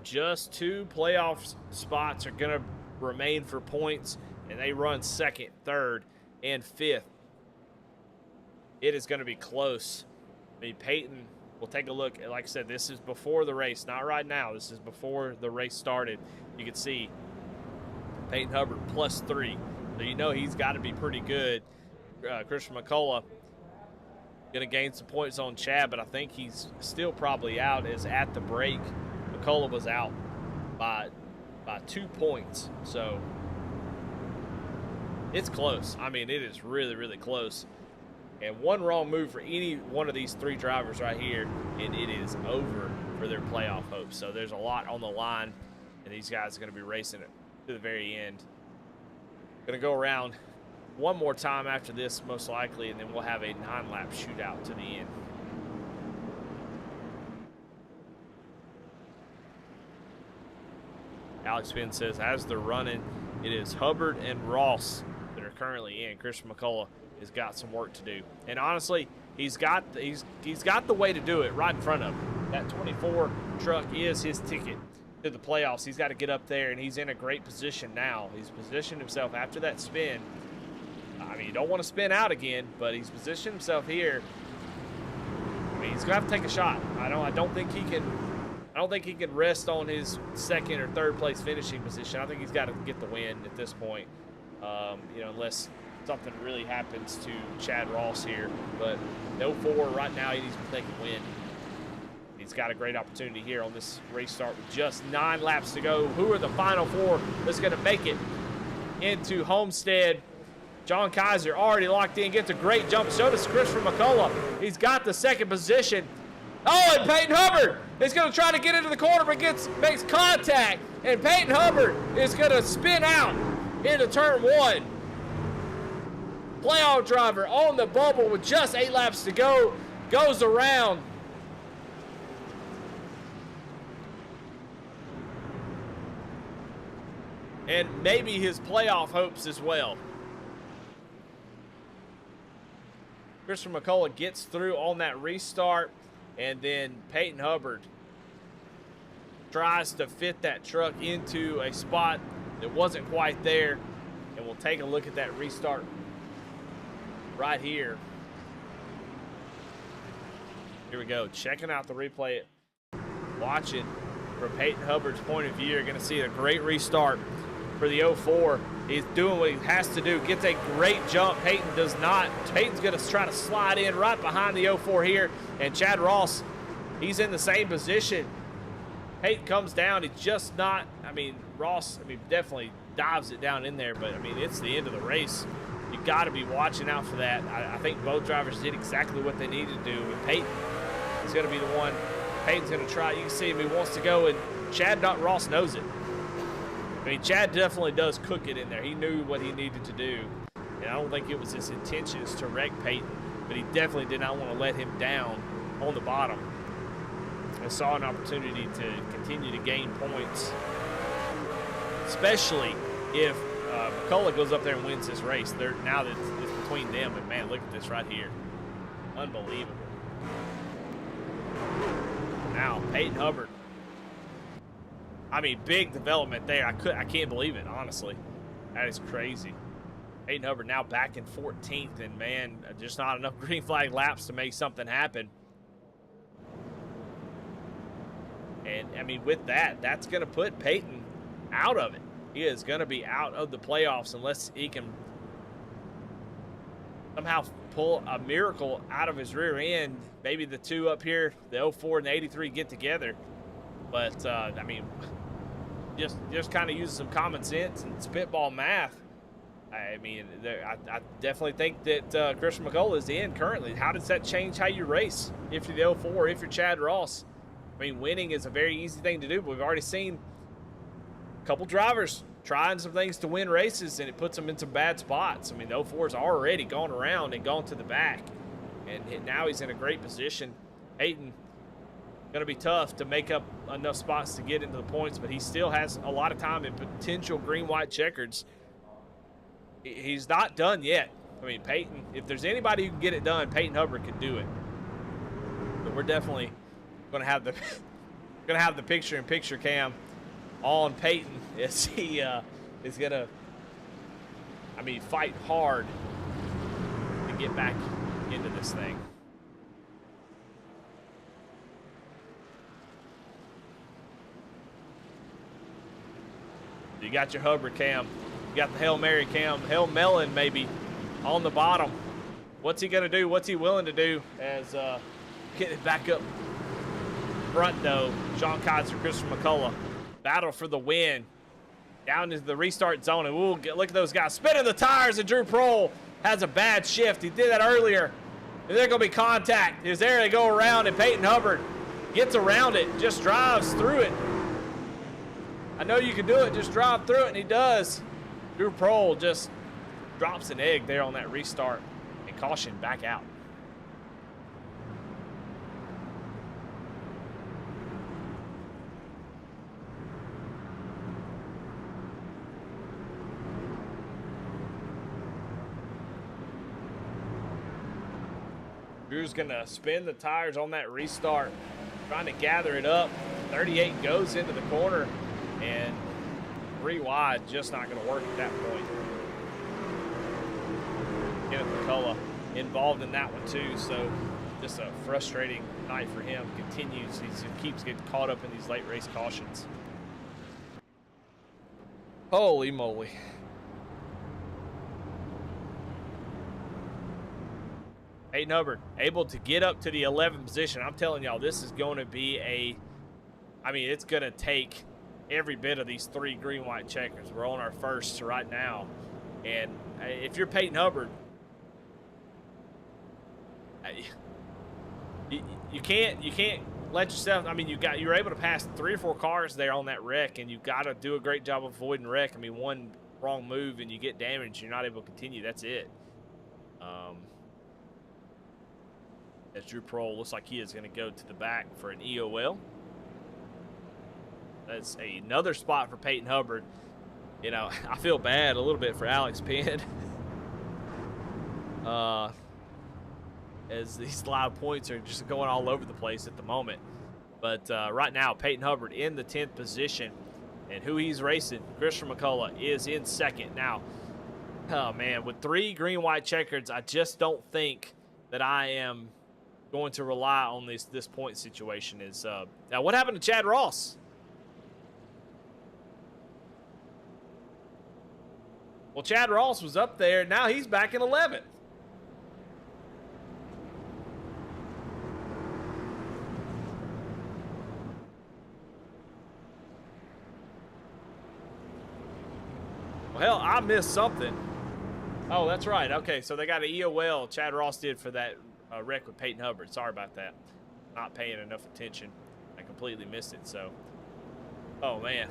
just 2 playoff spots are going to remain for points, and they run 2nd, 3rd, and 5th. It is going to be close. I mean, Peyton, we'll take a look. Like I said, this is before the race, not right now. This is before the race started. You can see Peyton Hubbard +3. So you know he's got to be pretty good. Christian McCullough going to gain some points on Chad, but I think he's still probably out as at the break. McCullough was out by 2 points. So it's close. I mean, it is really, really close. And one wrong move for any one of these 3 drivers right here, and it is over for their playoff hopes. So there's a lot on the line, and these guys are going to be racing it to the very end. Going to go around one more time after this, most likely, and then we'll have a 9-lap shootout to the end. Alex Finn says, as they're running, it is Hubbard and Ross that are currently in. Christian McCullough has got some work to do, and honestly, he's got the way to do it right in front of him. That 24 truck is his ticket to the playoffs. He's got to get up there, and he's in a great position now. He's positioned himself after that spin. I mean, you don't want to spin out again, but he's positioned himself here. I mean, he's gonna have to take a shot. I don't think he can rest on his 2nd or 3rd place finishing position. I think he's got to get the win at this point. You know, unless something really happens to Chad Ross here. But no 4 right now, he needs to take a win. He's got a great opportunity here on this race start with just 9 laps to go. Who are the final 4 that's going to make it into Homestead? John Kaiser already locked in, gets a great jump. So does Christopher McCullough. He's got the 2nd position. Oh, and Peyton Hubbard is going to try to get into the corner, but makes contact. And Peyton Hubbard is going to spin out into turn 1. Playoff driver on the bubble with just 8 laps to go. Goes around. And maybe his playoff hopes as well. Christopher McCullough gets through on that restart, and then Peyton Hubbard tries to fit that truck into a spot that wasn't quite there. And we'll take a look at that restart right here. Here we go, checking out the replay, watching from Peyton Hubbard's point of view. You're going to see a great restart for the 04. He's doing what he has to do, gets a great jump. Peyton does not. Peyton's going to try to slide in right behind the 04 here, and Chad Ross, he's in the same position. Peyton comes down, he's just not, I mean, Ross, definitely dives it down in there, but it's the end of the race. You got to be watching out for that. I think both drivers did exactly what they needed to do, and Peyton is going to be the one. Peyton's going to try. You can see him, he wants to go, and Chad Ross knows it. Chad definitely does cook it in there. He knew what he needed to do, and I don't think it was his intentions to wreck Peyton, but he definitely did not want to let him down on the bottom. And saw an opportunity to continue to gain points, especially if McCullough goes up there and wins this race. Now that it's between them, and man, look at this right here. Unbelievable. Now, Peyton Hubbard. Big development there. I can't believe it, honestly. That is crazy. Peyton Hubbard now back in 14th, and man, just not enough green flag laps to make something happen. And with that's going to put Peyton out of it. He is going to be out of the playoffs unless he can somehow pull a miracle out of his rear end. Maybe the 2 up here, the 04 and the 83, get together. But just kind of use some common sense and spitball math. I definitely think that Christian McCullough is in currently. How does that change how you race if you're the 04, if you're Chad Ross? Winning is a very easy thing to do, but we've already seen a couple drivers trying some things to win races, and it puts them in some bad spots. The 04's already gone around and gone to the back, and now he's in a great position. Peyton, going to be tough to make up enough spots to get into the points, but he still has a lot of time in potential green-white checkers. He's not done yet. Peyton, if there's anybody who can get it done, Peyton Hubbard can do it. But we're definitely going to have the gonna have the picture-in-picture cam on Peyton as he is gonna, fight hard to get back into this thing. You got your Hubbard cam. You got the Hail Mary cam. Hail Melon maybe on the bottom. What's he going to do? What's he willing to do as getting it back up front, though? Sean Kaiser, Christopher McCullough. Battle for the win. Down into the restart zone. And look at those guys spinning the tires. And Drew Prohl has a bad shift. He did that earlier. And there's going to be contact. Is there they go around, and Peyton Hubbard gets around it, just drives through it. I know you can do it. Just drive through it, and he does. Drew Prohl just drops an egg there on that restart, and caution back out. Drew's gonna spin the tires on that restart, trying to gather it up. 38 goes into the corner, and 3 wide, just not gonna work at that point. Kenneth McCullough involved in that one too, so just a frustrating night for him. Continues, he keeps getting caught up in these late race cautions. Holy moly. Peyton Hubbard able to get up to the 11th position. I'm telling y'all, this is going to be it's going to take every bit of these 3 green-white checkers. We're on our first right now. And if you're Peyton Hubbard, you can't let yourself, you're able to pass 3 or 4 cars there on that wreck, and you've got to do a great job of avoiding wreck. One wrong move and you get damaged, you're not able to continue. That's it. As Drew Prohl looks like he is going to go to the back for an EOL. That's another spot for Peyton Hubbard. I feel bad a little bit for Alex Penn. As these live points are just going all over the place at the moment. But right now, Peyton Hubbard in the 10th position. And who he's racing, Christopher McCullough, is in second. Now, oh man, with 3 green-white checkers, I just don't think that I am going to rely on this point situation. Now, what happened to Chad Ross? Well, Chad Ross was up there. Now he's back in 11th. Well, hell, I missed something. Oh, that's right. Okay, so they got an EOL. Chad Ross did for that wreck with Peyton Hubbard. Sorry about that. Not paying enough attention. I completely missed it. So, oh man.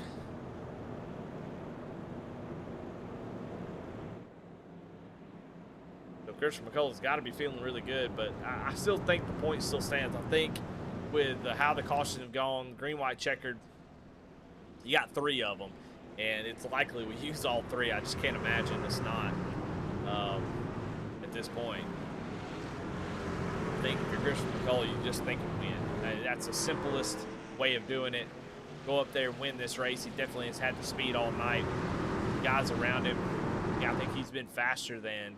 So Christian McCullough's got to be feeling really good, but I still think the point still stands. I think with how the cautions have gone, green-white checkered, you got 3 of them, and it's likely we use all 3. I just can't imagine it's not at this point. I think if you're Christian McCullough, you just think of win. That's the simplest way of doing it. Go up there and win this race. He definitely has had the speed all night. The guys around him, I think he's been faster than.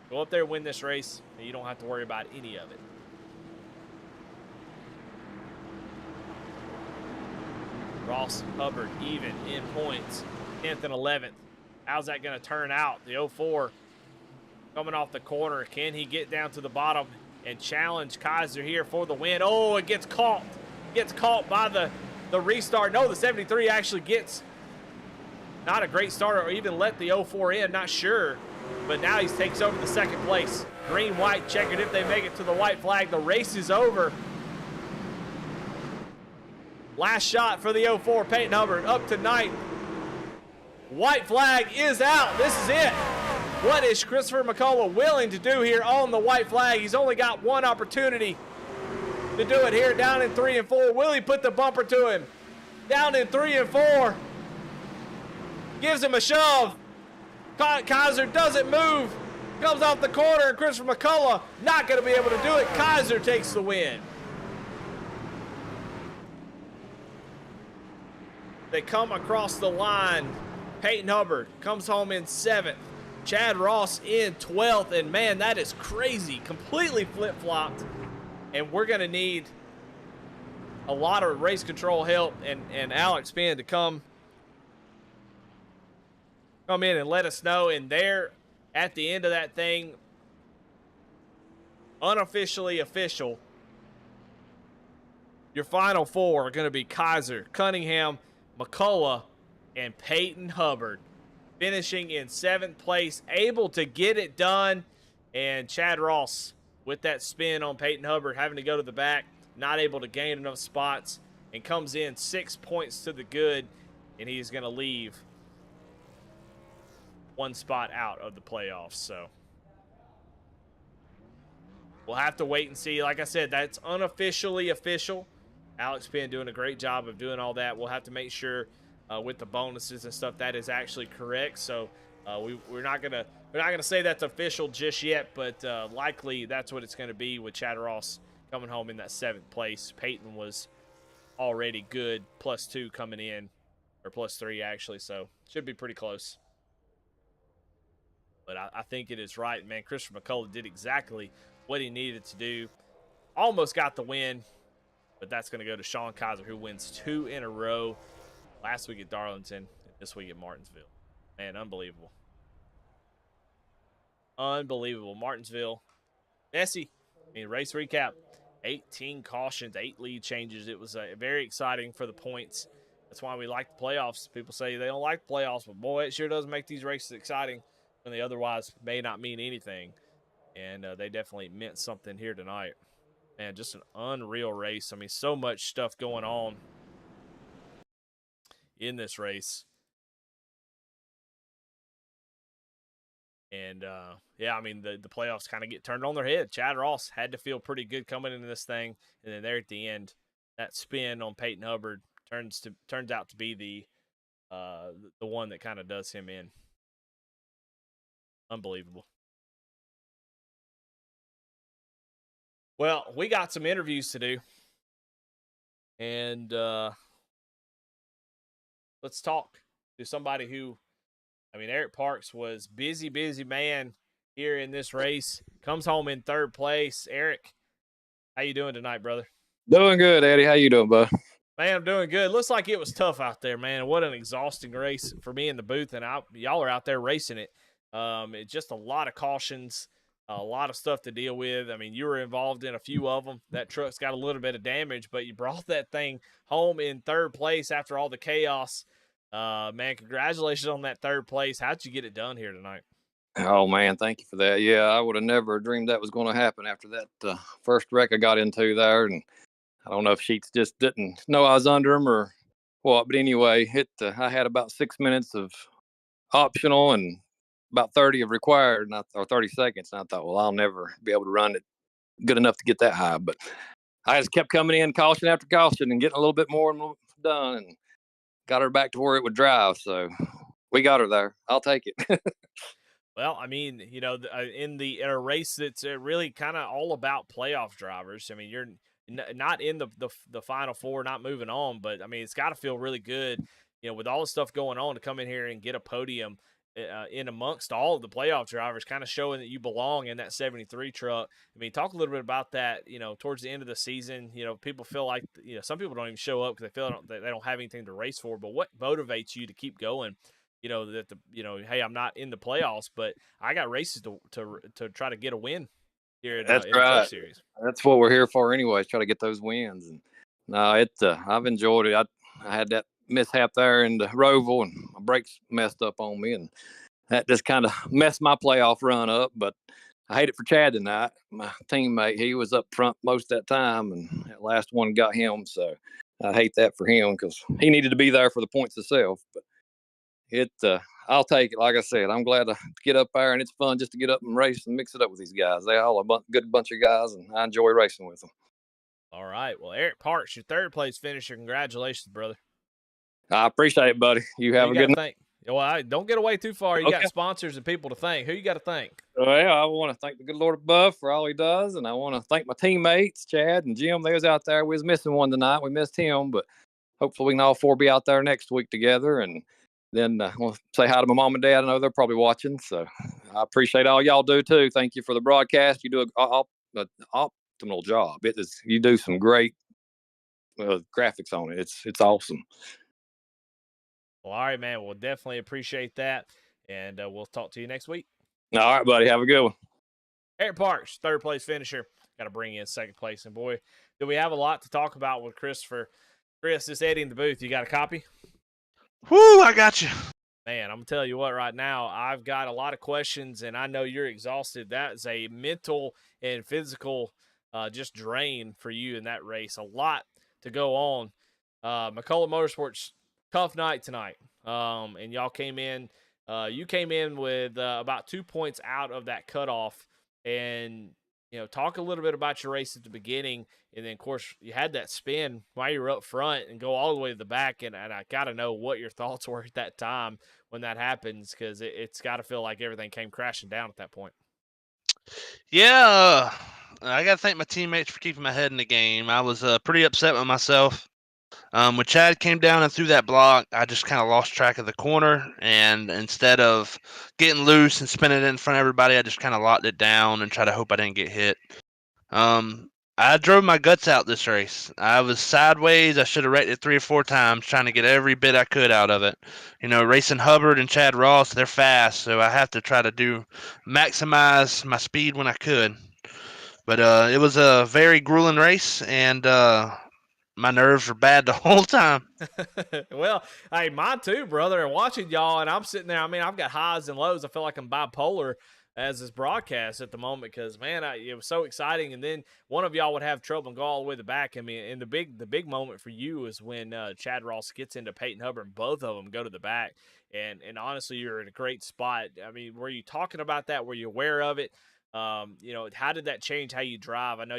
Go up there and win this race, and you don't have to worry about any of it. Ross, Hubbard, even in points, 10th and 11th. How's that going to turn out? The 04 coming off the corner. Can he get down to the bottom and challenge Kaiser here for the win? Oh, it gets caught. Gets caught by the restart. No, the 73 actually gets not a great starter or even let the 04 in. Not sure. But now he takes over the 2nd place. Green, white, checkered. If they make it to the white flag, the race is over. Last shot for the 04, Peyton Hubbard, up to 9th. White flag is out. This is it. What is Christopher McCullough willing to do here on the white flag? He's only got one opportunity to do it here down in 3 and 4. Will he put the bumper to him? Down in 3 and 4. Gives him a shove. Kaiser doesn't move. Comes off the corner, and Christopher McCullough not going to be able to do it. Kaiser takes the win. They come across the line. Peyton Hubbard comes home in 7th. Chad Ross in 12th. And, man, that is crazy. Completely flip-flopped. And we're going to need a lot of race control help and Alex Penn to come in and let us know. And there at the end of that thing, unofficially official, your final 4 are going to be Kaiser, Cunningham, McCullough, and Peyton Hubbard, finishing in 7th place, able to get it done. And Chad Ross, with that spin on Peyton Hubbard, having to go to the back, not able to gain enough spots, and comes in 6 points to the good, and he's going to leave 1 spot out of the playoffs. So we'll have to wait and see. Like I said, that's unofficially official. Alex Penn doing a great job of doing all that. We'll have to make sure with the bonuses and stuff that is actually correct. So we're not gonna say that's official just yet, but likely that's what it's going to be with Chad Ross coming home in that 7th place. Peyton was already good, +2 coming in, or +3 actually. So should be pretty close. But I think it is right, man. Christopher McCullough did exactly what he needed to do. Almost got the win, but that's going to go to Sean Kaiser, who wins 2 in a row. Last week at Darlington, this week at Martinsville. Man, unbelievable. Unbelievable. Martinsville. Messy. Race recap. 18 cautions, 8 lead changes. It was very exciting for the points. That's why we like the playoffs. People say they don't like the playoffs, but boy, it sure does make these races exciting when they otherwise may not mean anything. And they definitely meant something here tonight. Man, just an unreal race. So much stuff going on in this race. And, the playoffs kind of get turned on their head. Chad Ross had to feel pretty good coming into this thing. And then there at the end, that spin on Peyton Hubbard turns out to be the one that kind of does him in. Unbelievable. Well, we got some interviews to do. And let's talk to somebody who, Eric Parks was busy man here in this race. Comes home in 3rd place. Eric, how you doing tonight, brother? Doing good, Eddie. How you doing, bud? Man, I'm doing good. Looks like it was tough out there, man. What an exhausting race for me in the booth, and y'all are out there racing it. It's just a lot of cautions, a lot of stuff to deal with. You were involved in a few of them. That truck's got a little bit of damage, but you brought that thing home in 3rd place after all the chaos. Man, congratulations on that 3rd place. How'd you get it done here tonight? Oh, man, thank you for that. Yeah, I would have never dreamed that was going to happen after that first wreck I got into there. And I don't know if Sheets just didn't know I was under him or what. But anyway, I had about 6 minutes of optional and about 30 of required, or 30 seconds. And I thought, well, I'll never be able to run it good enough to get that high. But I just kept coming in caution after caution and getting a little bit more done and got her back to where it would drive. So we got her there. I'll take it. Well, in a race that's really kind of all about playoff drivers. You're not in the final 4, not moving on, but it's got to feel really good, with all the stuff going on, to come in here and get a podium in amongst all of the playoff drivers, kind of showing that you belong in that 73 truck. Talk a little bit about that. Towards the end of the season, people feel like some people don't even show up because they feel they don't have anything to race for. But what motivates you to keep going? Hey, I'm not in the playoffs, but I got races to try to get a win here in That's the right. Truck Series. That's what we're here for, anyways. Try to get those wins. And no, I've enjoyed it. I had that mishap there in the Roval, and my brakes messed up on me, and that just kind of messed my playoff run up. But I hate it for Chad tonight, my teammate. He was up front most of that time, and that last one got him. So I hate that for him because he needed to be there for the points itself. But I'll take it. Like I said, I'm glad to get up there, and it's fun just to get up and race and mix it up with these guys. They all a good bunch of guys, and I enjoy racing with them. All right. Well, Eric Parks, your 3rd place finisher. Congratulations, brother. I appreciate it, buddy. You have a good night. Well, don't get away too far. You got sponsors and people to thank. Who you got to thank? Well, I want to thank the good Lord above for all he does, and I want to thank my teammates, Chad and Jim. They was out there. We was missing one tonight. We missed him, but hopefully we can all four be out there next week together. And then we'll say hi to my mom and dad. I know they're probably watching. So I appreciate all y'all do too. Thank you for the broadcast. You do an optimal job. You do some great graphics on it. It's awesome. Well, all right, man. We'll definitely appreciate that. And we'll talk to you next week. All right, buddy. Have a good one. Eric Parks, third place finisher. Got to bring in second place. And boy, do we have a lot to talk about with Christopher. Chris, this Eddie in the booth. You got a copy? Whoo, I got you. Man, I'm going to tell you what, right now, I've got a lot of questions, and I know you're exhausted. That is a mental and physical just drain for you in that race. A lot to go on. McCullough Motorsports, tough night tonight. And y'all came in. You came in with about 2 points out of that cutoff. And, talk a little bit about your race at the beginning. And then, of course, you had that spin while you were up front and go all the way to the back. And I got to know what your thoughts were at that time when that happens, because it's got to feel like everything came crashing down at that point. Yeah, I got to thank my teammates for keeping my head in the game. I was pretty upset with myself. When Chad came down and threw that block, I just kind of lost track of the corner, and instead of getting loose and spinning it in front of everybody, I just kind of locked it down and tried to hope I didn't get hit. I drove my guts out this race. I was sideways. I should have wrecked it 3 or 4 times, trying to get every bit I could out of it. Racing Hubbard and Chad Ross, they're fast, so I have to try to maximize my speed when I could. But it was a very grueling race, and my nerves were bad the whole time. Well, hey, mine too, brother. And watching y'all, and I'm sitting there. I mean, I've got highs and lows. I feel like I'm bipolar as this broadcast at the moment because, man, it was so exciting. And then one of y'all would have trouble and go all the way to the back. I mean, and the big moment for you is when Chad Ross gets into Peyton Hubbard, and both of them go to the back. And honestly, you're in a great spot. I mean, were you talking about that? Were you aware of it? How did that change how you drive? I know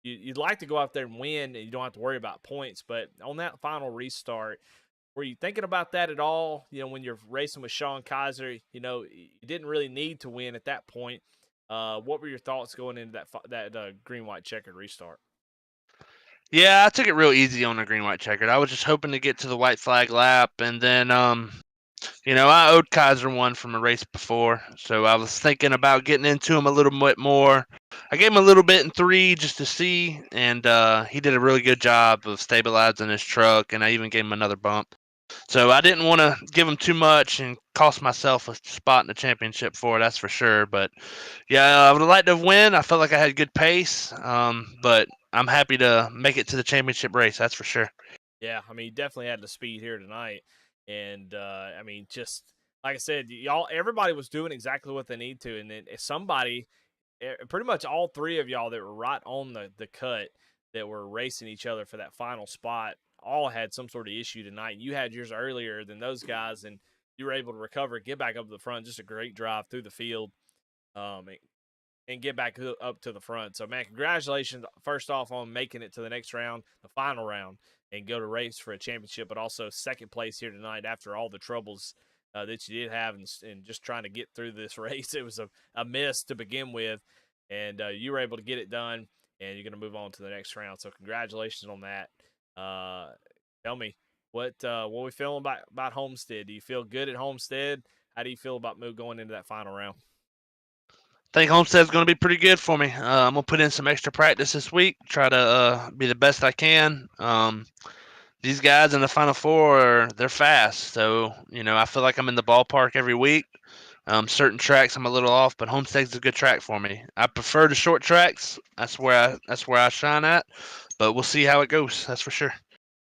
you'd like to go out there and win, and you don't have to worry about points. But on that final restart, were you thinking about that at all? When you're racing with Sean Kaiser, you didn't really need to win at that point. What were your thoughts going into that green-white checkered restart? Yeah, I took it real easy on the green-white checkered. I was just hoping to get to the white flag lap, and then I owed Kaiser one from a race before, so I was thinking about getting into him a little bit more. I gave him a little bit in 3 just to see, and he did a really good job of stabilizing his truck, and I even gave him another bump. So I didn't want to give him too much and cost myself a spot in the championship for it, that's for sure. But, yeah, I would have liked to win. I felt like I had good pace, but I'm happy to make it to the championship race, that's for sure. Yeah, I mean, you definitely had the speed here tonight. And, I mean, just like I said, everybody was doing exactly what they need to. And then somebody, pretty much all 3 of y'all that were right on the cut that were racing each other for that final spot all had some sort of issue tonight. You had yours earlier than those guys, and you were able to recover, get back up to the front. Just a great drive through the field. And get back up to the front. So, man, congratulations, first off, on making it to the next round, the final round, and go to race for a championship, but also second place here tonight after all the troubles that you did have and just trying to get through this race. It was a miss to begin with, and you were able to get it done, and you're going to move on to the next round. So, congratulations on that. Tell me, what we feeling about Homestead? Do you feel good at Homestead? How do you feel about going into that final round? I think Homestead's going to be pretty good for me. I'm going to put in some extra practice this week, try to be the best I can. These guys in the Final Four, they're fast. So, I feel like I'm in the ballpark every week. Certain tracks I'm a little off, but Homestead's a good track for me. I prefer the short tracks. That's where I shine at. But we'll see how it goes. That's for sure.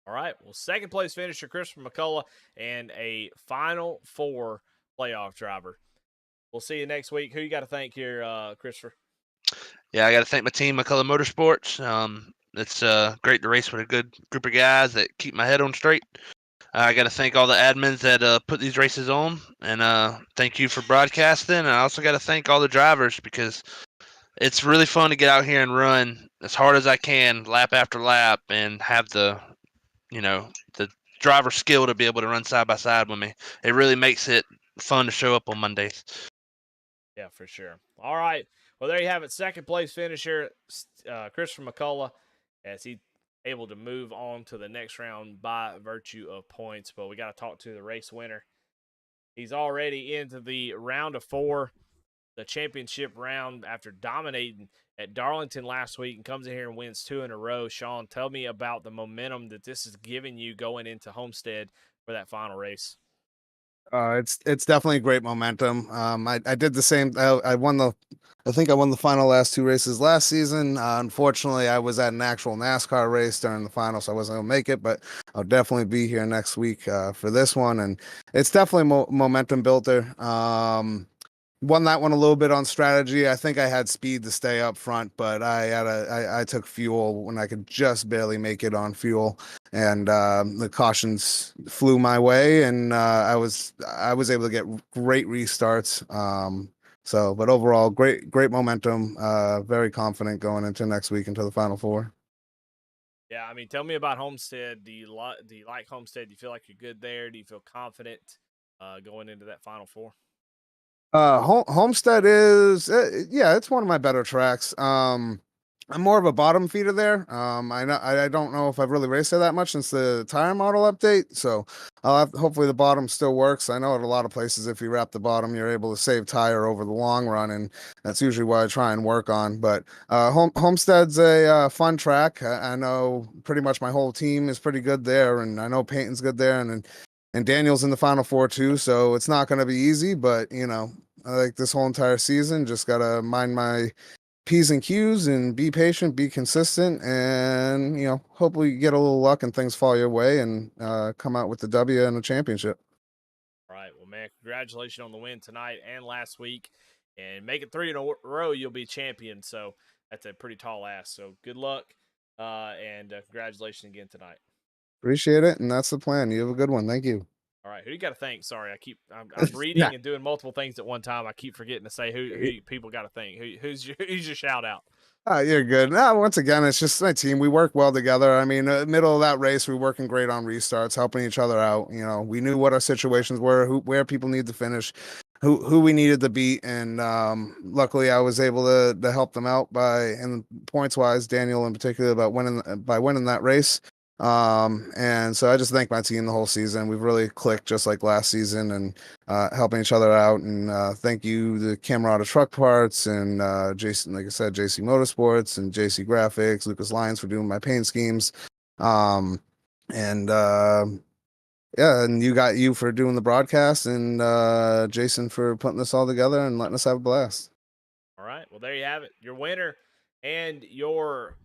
All right. Well, second place finisher, Christopher McCullough, and a Final Four playoff driver. We'll see you next week. Who you got to thank here, Christopher? Yeah, I got to thank my team, McCullough Motorsports. It's great to race with a good group of guys that keep my head on straight. I got to thank all the admins that put these races on, and thank you for broadcasting. And I also got to thank all the drivers because it's really fun to get out here and run as hard as I can, lap after lap, and have the driver skill to be able to run side by side with me. It really makes it fun to show up on Mondays. Yeah, for sure. All right. Well, there you have it. Second place finisher, Christopher McCullough, as he able to move on to the next round by virtue of points. But we got to talk to the race winner. He's already into the round of 4, the championship round, after dominating at Darlington last week, and comes in here and wins 2 in a row. Sean, tell me about the momentum that this is giving you going into Homestead for that final race. It's definitely great momentum. I did the same. I think I won the final last 2 races last season. Unfortunately, I was at an actual NASCAR race during the final, so I wasn't gonna make it. But I'll definitely be here next week for this one, and it's definitely momentum builder. Won that one a little bit on strategy. I think I had speed to stay up front, but I took fuel when I could just barely make it on fuel, and the cautions flew my way, and I was able to get great restarts. But overall, great momentum. Very confident going into next week into the Final Four. Yeah, I mean, tell me about Homestead. Do you like Homestead? Do you feel like you're good there? Do you feel confident going into that Final Four? Homestead is yeah, it's one of my better tracks. I'm more of a bottom feeder there. I don't know if I've really raced there that much since the tire model update, so hopefully the bottom still works. I know at a lot of places if you wrap the bottom you're able to save tire over the long run, and that's usually what I try and work on. But Homestead's a fun track. I know pretty much my whole team is pretty good there, and I know Peyton's good there, and Daniel's in the Final Four too, so it's not going to be easy. But I like this whole entire season. Just gotta mind my P's and Q's and be patient, be consistent, and hopefully you get a little luck and things fall your way and come out with the W and a championship. All right, well, man, congratulations on the win tonight and last week, and make it 3 in a row, you'll be champion. So that's a pretty tall ask. So good luck, and congratulations again tonight. Appreciate it, and that's the plan. You have a good one. Thank you. All right, who do you got to thank? Sorry, I'm reading and doing multiple things at one time. I keep forgetting to say who people got to thank. Who's your shout out? You're good. Once again, it's just my team. We work well together. I mean, middle of that race, we were working great on restarts, helping each other out. We knew what our situations were, where people need to finish, who we needed to beat, and luckily I was able to help them out and points wise, Daniel in particular, by winning that race. And so I just thank my team the whole season. We've really clicked just like last season, and helping each other out. And thank you to Camerata Truck Parts and Jason, like I said, JC Motorsports and JC Graphics, Lucas Lyons for doing my paint schemes. And yeah, and you for doing the broadcast, and Jason for putting this all together and letting us have a blast. All right, well, there you have it. Your winner and your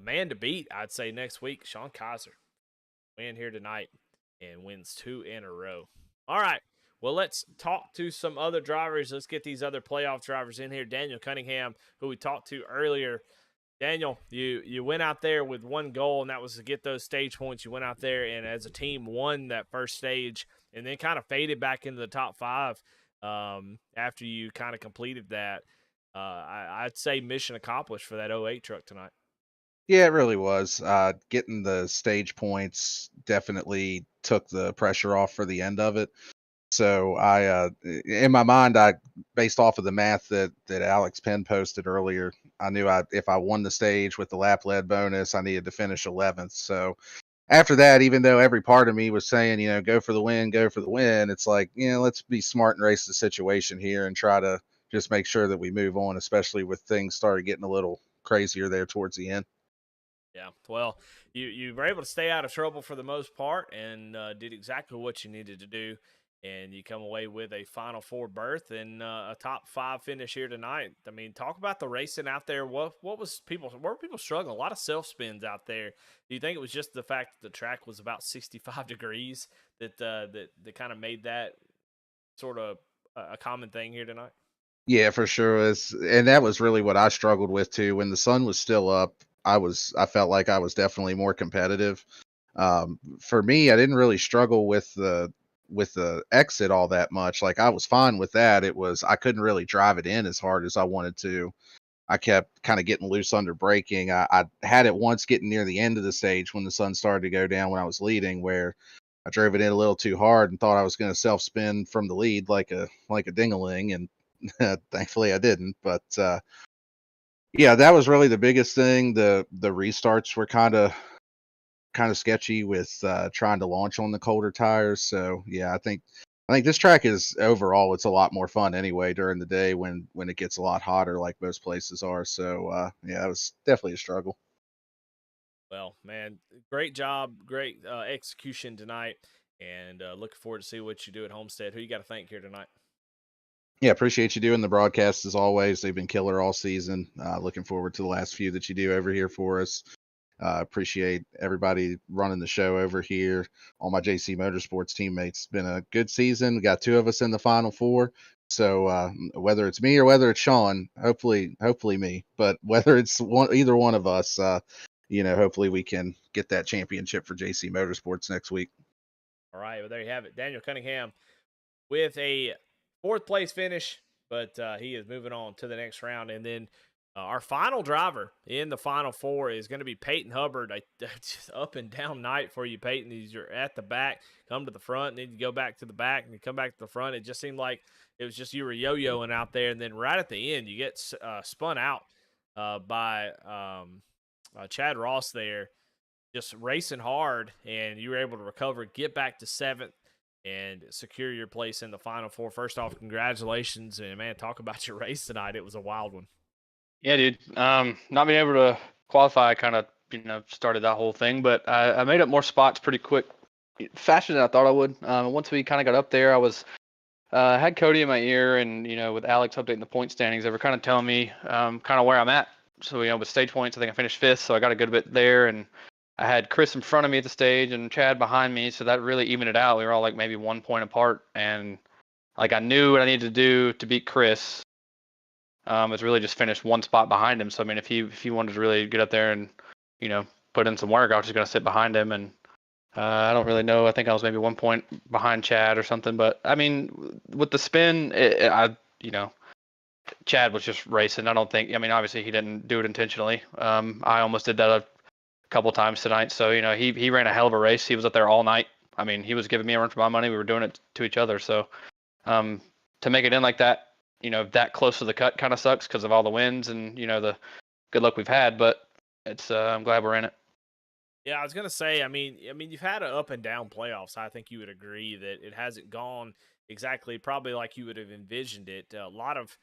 man to beat, I'd say, next week, Sean Kaiser. Win here tonight and wins 2 in a row. All right, well, let's talk to some other drivers. Let's get these other playoff drivers in here. Daniel Cunningham, who we talked to earlier. Daniel, you went out there with one goal, and that was to get those stage points. You went out there and as a team won that first stage, and then kind of faded back into the top 5 after you kind of completed that. I'd say mission accomplished for that 08 truck tonight. Yeah, it really was. Getting the stage points definitely took the pressure off for the end of it. So in my mind, based off of the math that Alex Penn posted earlier, I knew if I won the stage with the lap lead bonus, I needed to finish 11th. So after that, even though every part of me was saying, go for the win, it's like, let's be smart and race the situation here and try to just make sure that we move on, especially with things started getting a little crazier there towards the end. Yeah, well, you were able to stay out of trouble for the most part and did exactly what you needed to do, and you come away with a Final Four berth and a top 5 finish here tonight. I mean, talk about the racing out there. What were people struggling? A lot of self spins out there. Do you think it was just the fact that the track was about 65 degrees that kind of made that sort of a common thing here tonight? Yeah, for sure. And that was really what I struggled with too. When the sun was still up, I felt like I was definitely more competitive. For me, I didn't really struggle with the exit all that much. Like I was fine with that. I couldn't really drive it in as hard as I wanted to. I kept kind of getting loose under braking. I had it once getting near the end of the stage when the sun started to go down when I was leading, where I drove it in a little too hard and thought I was going to self spin from the lead like a ding-a-ling, and thankfully I didn't. But Yeah, that was really the biggest thing. The restarts were kind of sketchy with trying to launch on the colder tires. So yeah, I think this track is overall it's a lot more fun anyway during the day when it gets a lot hotter like most places are. So yeah, it was definitely a struggle. Well, man, great job, great execution tonight, and looking forward to see what you do at Homestead. Who you got to thank here tonight? Yeah, appreciate you doing the broadcasts as always. They've been killer all season. Looking forward to the last few that you do over here for us. Appreciate everybody running the show over here. All my JC Motorsports teammates. Been a good season. We got 2 of us in the Final Four. So whether it's me or whether it's Sean, hopefully me, but whether it's either one of us, hopefully we can get that championship for JC Motorsports next week. All right, well, there you have it. Daniel Cunningham with a 4th place finish, but he is moving on to the next round. And then our final driver in the Final Four is going to be Peyton Hubbard. Just up and down night for you, Peyton. You're at the back, come to the front, and then you go back to the back, and you come back to the front. It just seemed like it was just you were yo-yoing out there. And then right at the end, you get spun out by Chad Ross there, just racing hard, and you were able to recover, get back to 7th, and secure your place in the Final Four. First off, congratulations, and man, talk about your race tonight. It was a wild one. Yeah, dude. Not being able to qualify kind of, started that whole thing, but I made up more spots pretty quick, faster than I thought I would. Once we kind of got up there, I was had Cody in my ear, and with Alex updating the point standings, they were kind of telling me kind of where I'm at. So with stage points, I think I finished 5th, so I got a good bit there, and I had Chris in front of me at the stage and Chad behind me, so that really evened it out. We were all like maybe 1 point apart, and like I knew what I needed to do to beat Chris. Was really just finished 1 spot behind him. So I mean, if he wanted to really get up there and put in some work, I was just gonna sit behind him. And I don't really know. I think I was maybe 1 point behind Chad or something. But I mean, with the spin, Chad was just racing. I don't think. I mean, obviously he didn't do it intentionally. I almost did that a couple times tonight. So he ran a hell of a race. He was up there all night. I mean, he was giving me a run for my money. We were doing it to each other. So to make it in like that, that close to the cut kind of sucks because of all the wins and the good luck we've had. But it's I'm glad we're in it. Yeah, I was gonna say. I mean, you've had an up and down playoffs. I think you would agree that it hasn't gone exactly probably like you would have envisioned it. A lot of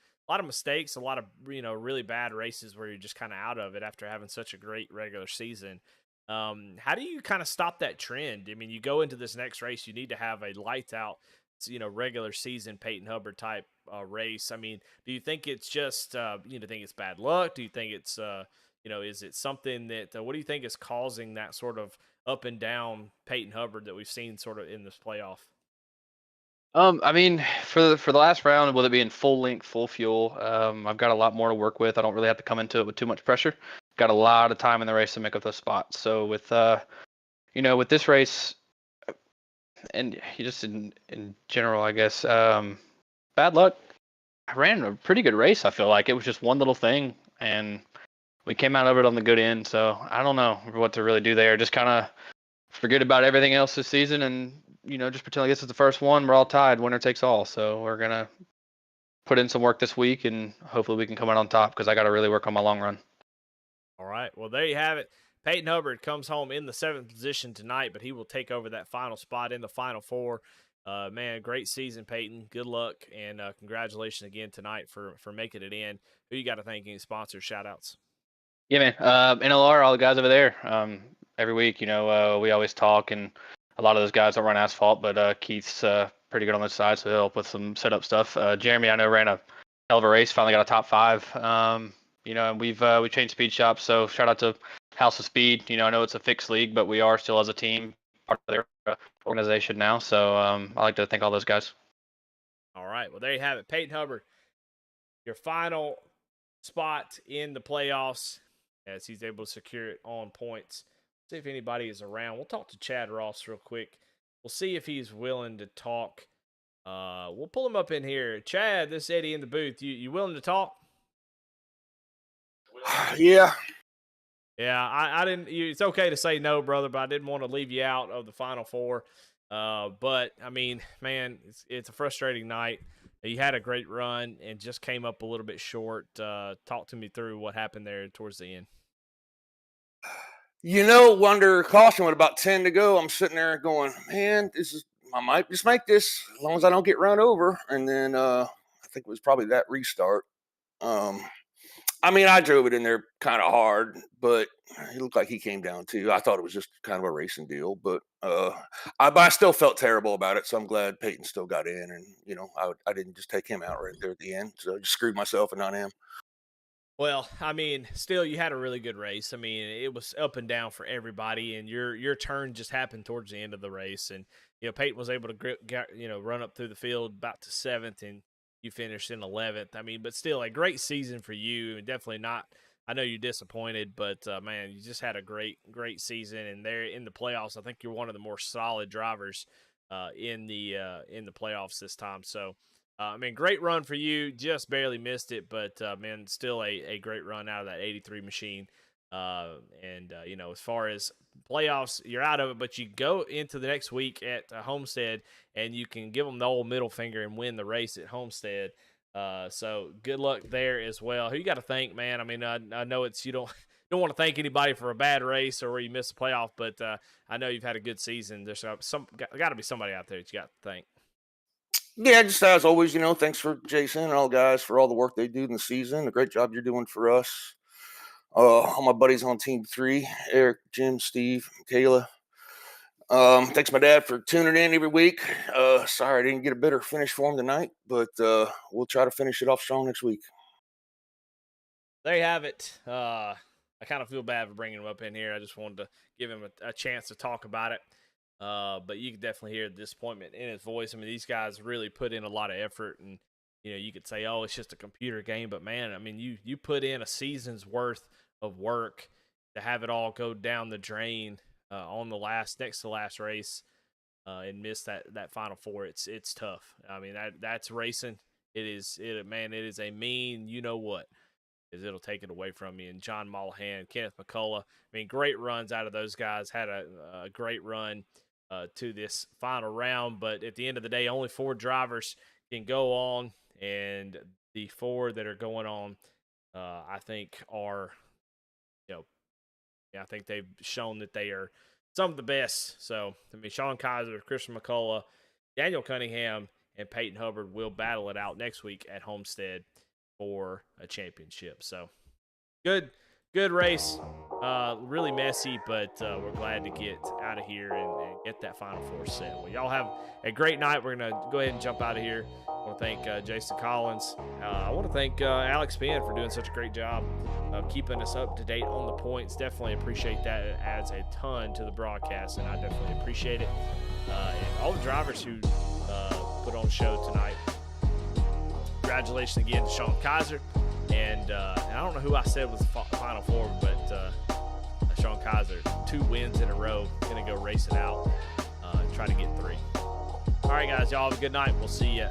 mistakes, a lot of really bad races where you're just kind of out of it after having such a great regular season. How do you kind of stop that trend? I mean, you go into this next race, you need to have a lights out, regular season Peyton Hubbard type race. I mean, do you think it's just think it's bad luck? Do you think it's is it something that what do you think is causing that sort of up and down Peyton Hubbard that we've seen sort of in this playoff? I mean, for the last round, with it being full length, full fuel, I've got a lot more to work with. I don't really have to come into it with too much pressure. Got a lot of time in the race to make up those spots. So with with this race, and just in general, I guess, bad luck. I ran a pretty good race. I feel like it was just one little thing, and we came out of it on the good end. So I don't know what to really do there. Just kind of forget about everything else this season, and just pretend like this is the first one. We're all tied. Winner takes all. So we're gonna put in some work this week, and hopefully we can come out on top because I got to really work on my long run. All right. Well, there you have it. Peyton Hubbard comes home in the 7th position tonight, but he will take over that final spot in the Final Four. Man, great season, Peyton. Good luck, and congratulations again tonight for making it in. Who you got to thank? Any sponsors, shout-outs? Yeah, man. NLR, all the guys over there. Every week, we always talk, and a lot of those guys don't run asphalt, but Keith's pretty good on this side, so he'll help with some setup stuff. Jeremy, I know, ran a hell of a race, finally got a top 5. And we changed speed shops, so shout out to House of Speed. I know it's a fixed league, but we are still as a team part of their organization now. So I like to thank all those guys. All right. Well, there you have it. Peyton Hubbard, your final spot in the playoffs as he's able to secure it on points. See if anybody is around. We'll talk to Chad Ross real quick. We'll see if he's willing to talk. We'll pull him up in here. Chad, this is Eddie in the booth. You willing to talk? Yeah. Yeah, I didn't. It's okay to say no, brother, but I didn't want to leave you out of the Final Four. But I mean, man, it's a frustrating night. You had a great run and just came up a little bit short. Talk to me through what happened there towards the end. Under caution with about 10 to go, I'm sitting there going, man, I might just make this as long as I don't get run over. And then I think it was probably that restart. I drove it in there kind of hard, but it looked like he came down too. I thought it was just kind of a racing deal, but I still felt terrible about it. So I'm glad Peyton still got in, and I didn't just take him out right there at the end. So I just screwed myself and not him. Well, still, you had a really good race. It was up and down for everybody, and your turn just happened towards the end of the race. And Peyton was able to run up through the field about to 7th, and you finished in 11th. But still, a great season for you, and definitely not. I know you're disappointed, but man, you just had a great season, and there in the playoffs, I think you're one of the more solid drivers in the playoffs this time. So. Great run for you. Just barely missed it, but man, still a great run out of that 83 machine. As far as playoffs, you're out of it, but you go into the next week at Homestead, and you can give them the old middle finger and win the race at Homestead. So good luck there as well. Who you got to thank, man? I know you don't want to thank anybody for a bad race or where you missed the playoff, but I know you've had a good season. There's got to be somebody out there that you got to thank. Yeah, just as always, thanks for Jason and all the guys for all the work they do in the season. The great job you're doing for us. All my buddies on Team 3, Eric, Jim, Steve, Kayla. Thanks my dad for tuning in every week. Sorry I didn't get a better finish for him tonight, but we'll try to finish it off strong next week. There you have it. I kind of feel bad for bringing him up in here. I just wanted to give him a chance to talk about it. But you can definitely hear the disappointment in his voice. These guys really put in a lot of effort, and you could say, oh, it's just a computer game, but man, you put in a season's worth of work to have it all go down the drain on the next to last race and miss that Final Four. It's tough. That's racing. It is a mean, what, because it'll take it away from you. And John Mollahan, Kenneth McCullough, great runs out of those guys. Had a great run to this final round, but at the end of the day, only 4 drivers can go on, and the 4 that are going on, I think are, I think they've shown that they are some of the best. So, Sean Kaiser, Christian McCullough, Daniel Cunningham, and Peyton Hubbard will battle it out next week at Homestead for a championship. So, good race. Really messy, but we're glad to get out of here and get that Final Four set. Well, y'all have a great night. We're going to go ahead and jump out of here. I want to thank Jason Collins. I want to thank Alex Penn for doing such a great job of keeping us up to date on the points. Definitely appreciate that. It adds a ton to the broadcast, and I definitely appreciate it. And all the drivers who put on the show tonight. Congratulations again to Sean Kaiser. And I don't know who I said was the Final Four, but Sean Kaiser, 2 wins in a row, going to go race it out and try to get 3. All right, guys, y'all have a good night. We'll see you